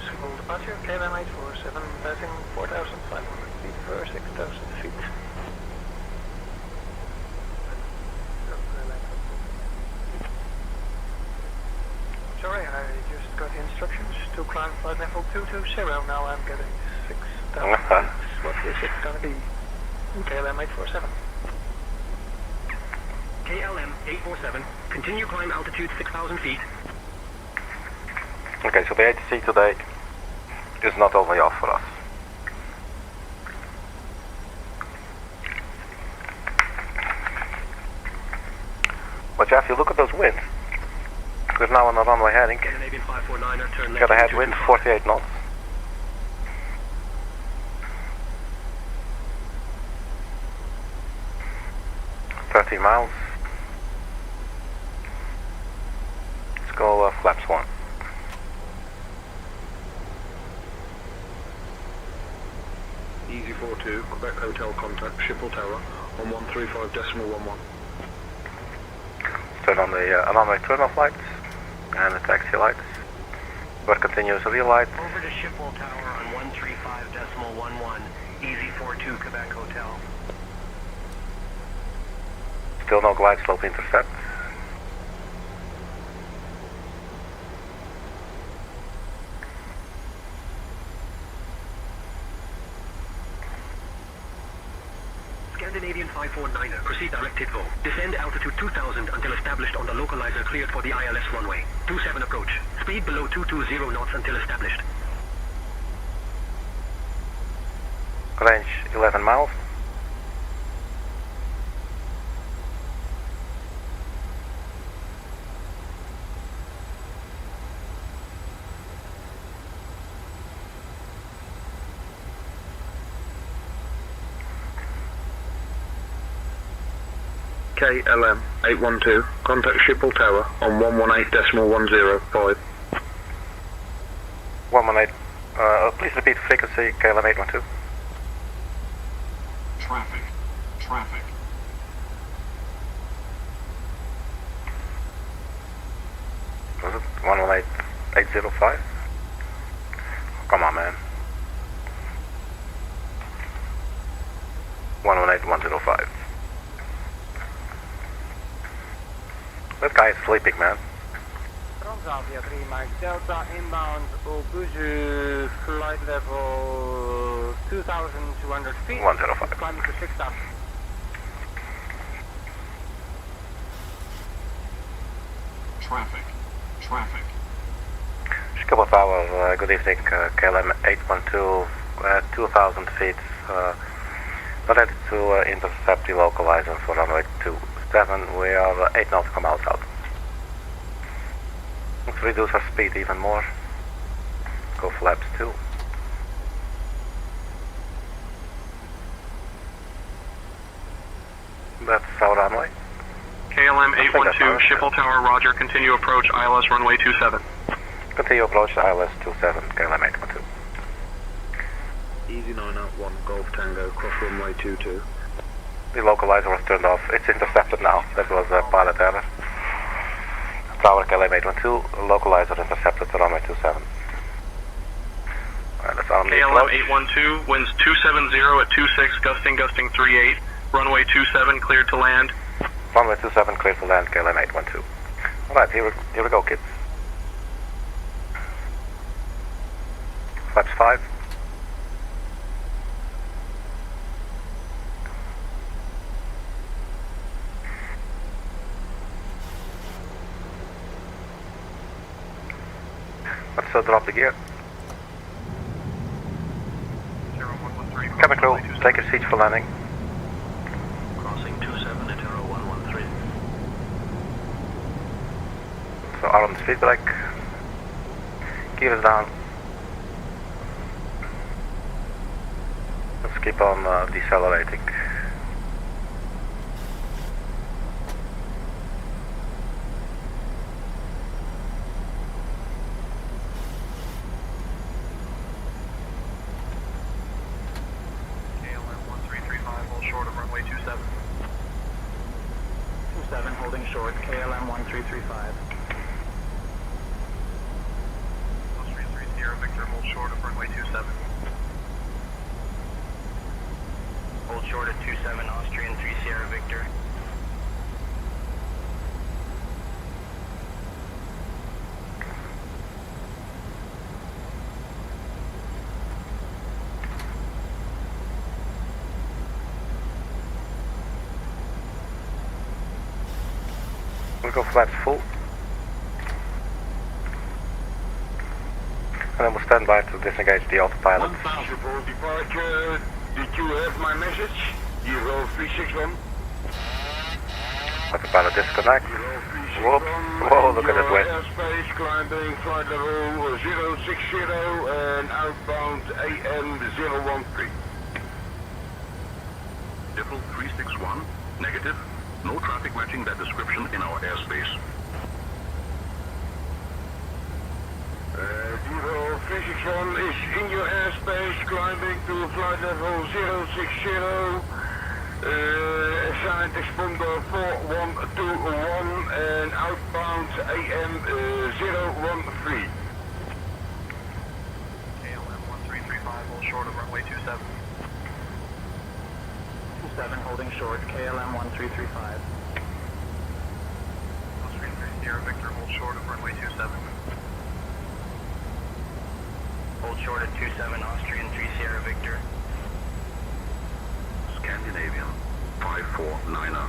School departure, KLM 847, passing 4,500 feet per 6,000 feet. Sorry, I just got the instructions to climb flight level 220. Now I'm getting 6,000 feet. What is it going to be? KLM 847. KLM 847, continue climb altitude 6,000 feet. Okay, so the ATC today is not only off for us. But Jeff, you look at those winds. We're now on the runway heading. Scandinavian 549er, turn left. Got a headwind, 48 knots. Miles. Let's go flaps 1. Easy 42, Quebec Hotel contact, Schiphol Tower on 135.11. Turn on the runway turn-off lights and the taxi lights. We're continuous real light. Over to Schiphol Tower on 135.11, Easy 42 Quebec Hotel. Still no glide slope intercept. Scandinavian 549er, proceed directed for. Descend altitude 2000 until established on the localizer cleared for the ILS runway. 27 approach. Speed below 220 knots until established. Range 11 miles. KLM 812, contact Schiphol Tower on 118.105. 118, please repeat frequency, KLM 812. Traffic. Was it 118805? Come on, man. 118105. That guy is sleeping, man. Transavia 3 Mike Delta inbound Obuzu, flight level 2,200 feet. 105. Climbing to 6,000. Traffic. Schiphol Tower, good evening, KLM 812, 2,000 feet, ready to intercept the localizer for runway 27, we are 8 nautical miles out. Let's reduce our speed even more, go flaps 2. That's our runway. KLM 812, Schiphol Tower, roger, continue approach, ILS runway 27. Continue approach, ILS 27, KLM 812. Easy 901, Golf Tango, cross runway 22. The localizer was turned off, it's intercepted now, that was a pilot error. Tower KLM 812, localizer intercepted to runway 27. Alright, let's arm the approach. KLM 812, winds 270 at 26, gusting 38, runway 27 cleared to land. Runway 27 clear to land, KLM 812. Alright, here we go, kids. Flaps 5. Let's drop the gear. 0113. Cabin crew, take your seats for landing. Crossing 27 at 0113. So arm the speed brake. Gear is down. Let's keep on decelerating. KLM 1335, hold short of runway 27. 27 holding short, KLM 1335. 33 Sierra Victor, hold short of runway 27. Hold short at 27, Austrian 3 Sierra Victor. We'll go flaps full. And then we'll stand by to disengage the autopilot. 1000 for departure. Did you have my message? 0361. Autopilot disconnect. Whoop. Whoa, look at that wind. Airspace climbing flight level 060 and outbound AM 013. Schiphol 361, negative. No traffic matching that description in our airspace. 0361 is in your airspace, climbing to flight level 060, assigned exponder 4121 and outbound AM 013. KLM 1335, hold short of runway 27. 27 holding short, KLM 1335. Austrian 3 Sierra Victor, hold short of runway 27. Hold short at 27, Austrian 3 Sierra Victor. Scandinavian 549er,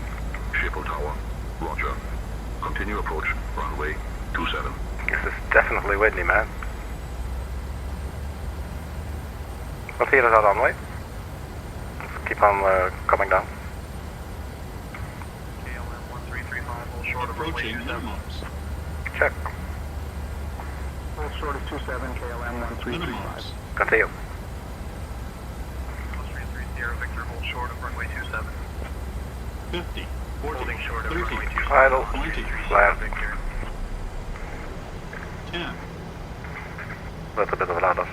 Schiphol Tower, roger. Continue approach, runway 27. This is definitely windy, man. But here is our runway. Let's keep on coming down. KLM 1335, hold short of runway 27. Check. Hold short of 27, KLM 1335. Continue. 330, Victor, hold short of runway 27. 50, 40, Holding short of 30, runway 27. Idle. 20, Land. Victor. 10. Little bit of ladder.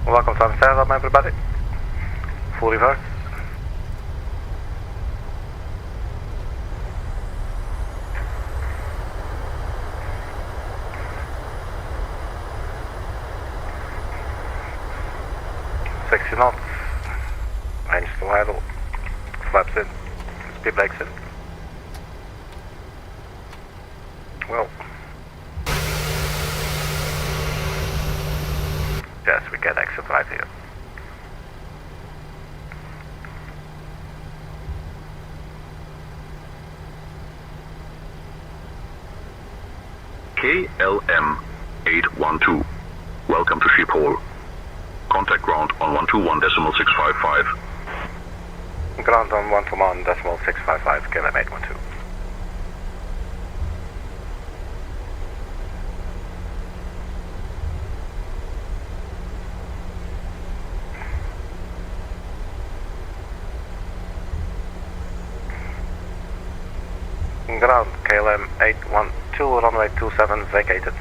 Welcome to Amsterdam, everybody. Full reverse. Knots, range to idle, flaps in, speed brakes in. Well, yes, we get exit right here. KLM 812, welcome to Schiphol. Contact ground on 121.655. Ground on 121.655, KLM 812. Ground, KLM 812, runway 27 vacated.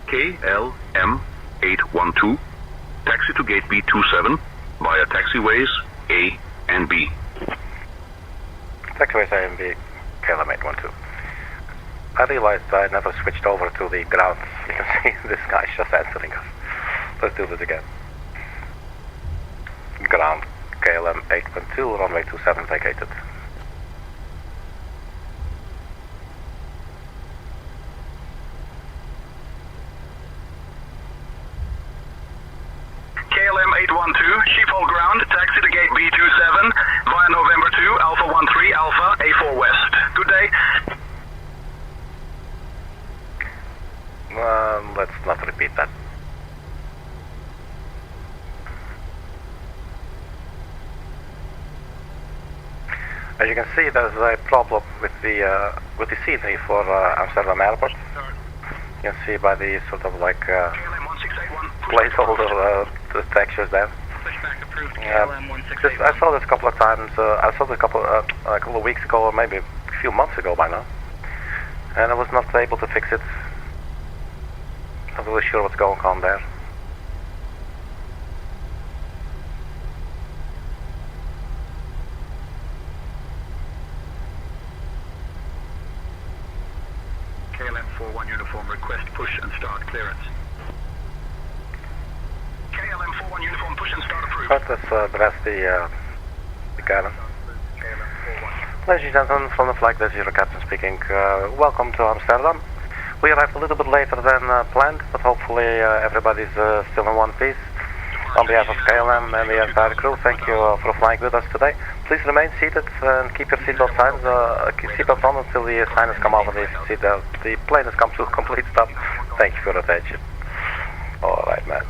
KLM 812, taxi to gate B27 via taxiways A and B. Taxiways A and B, KLM 812. I realized I never switched over to the ground. You can see this guy's just answering us. Let's do this again. Ground, KLM 812, runway 27 vacated. KLM 812, Schiphol ground, taxi to gate B27 via November 2, Alpha 13 Alpha, A4 West. Good day. Let's not repeat that. As you can see, there's a problem with the scenery for Amsterdam Airport. You can see by the sort of like placeholder the textures there. I saw this a couple of times. I saw this a couple of weeks ago, or maybe a few months ago by now, and I was not able to fix it. Not really sure what's going on there. KLM 41 uniform, request push and start clearance. KLM 41 uniform, push and start approved. Let's address the cabin. Ladies and gentlemen, from the flight, this is your captain speaking. Welcome to Amsterdam. We arrived a little bit later than planned, but hopefully everybody's still in one piece. On behalf of KLM and the entire crew, thank you for flying with us today. Please remain seated and keep your seatbelt signs, seatbelts on until the signers come off and the plane has come to a complete stop. Thank you for your attention. Alright, man.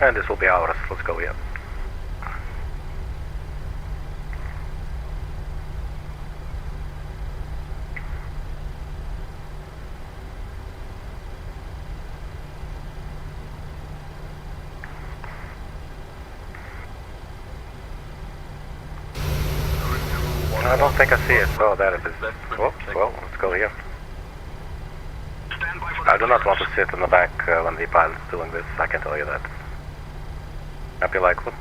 And this will be ours. Let's go here. I don't think I see it. Oh, there it is. Whoops, well, let's go here. I do not want to sit in the back when the pilot's doing this, I can tell you that. I'd be like, what?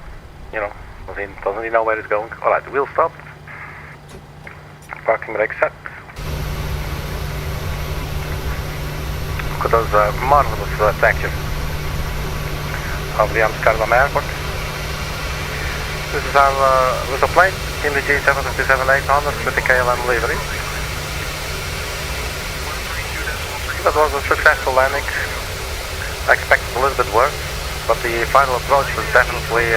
You know, doesn't he know where he's going? Alright, wheel stop. Parking brake set. look at those marvelous textures of the Amsterdam airport. This is our little plane, PMDG 757-800 with the KLM livery. That was a successful landing. I expected a little bit worse, but the final approach was definitely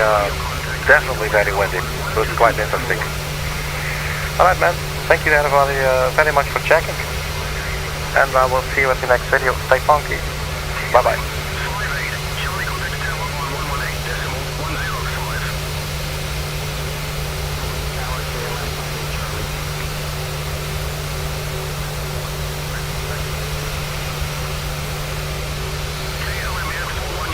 very windy. It was quite interesting. Alright man, thank you everybody very much for checking. And I will see you at the next video. Stay funky. Bye bye.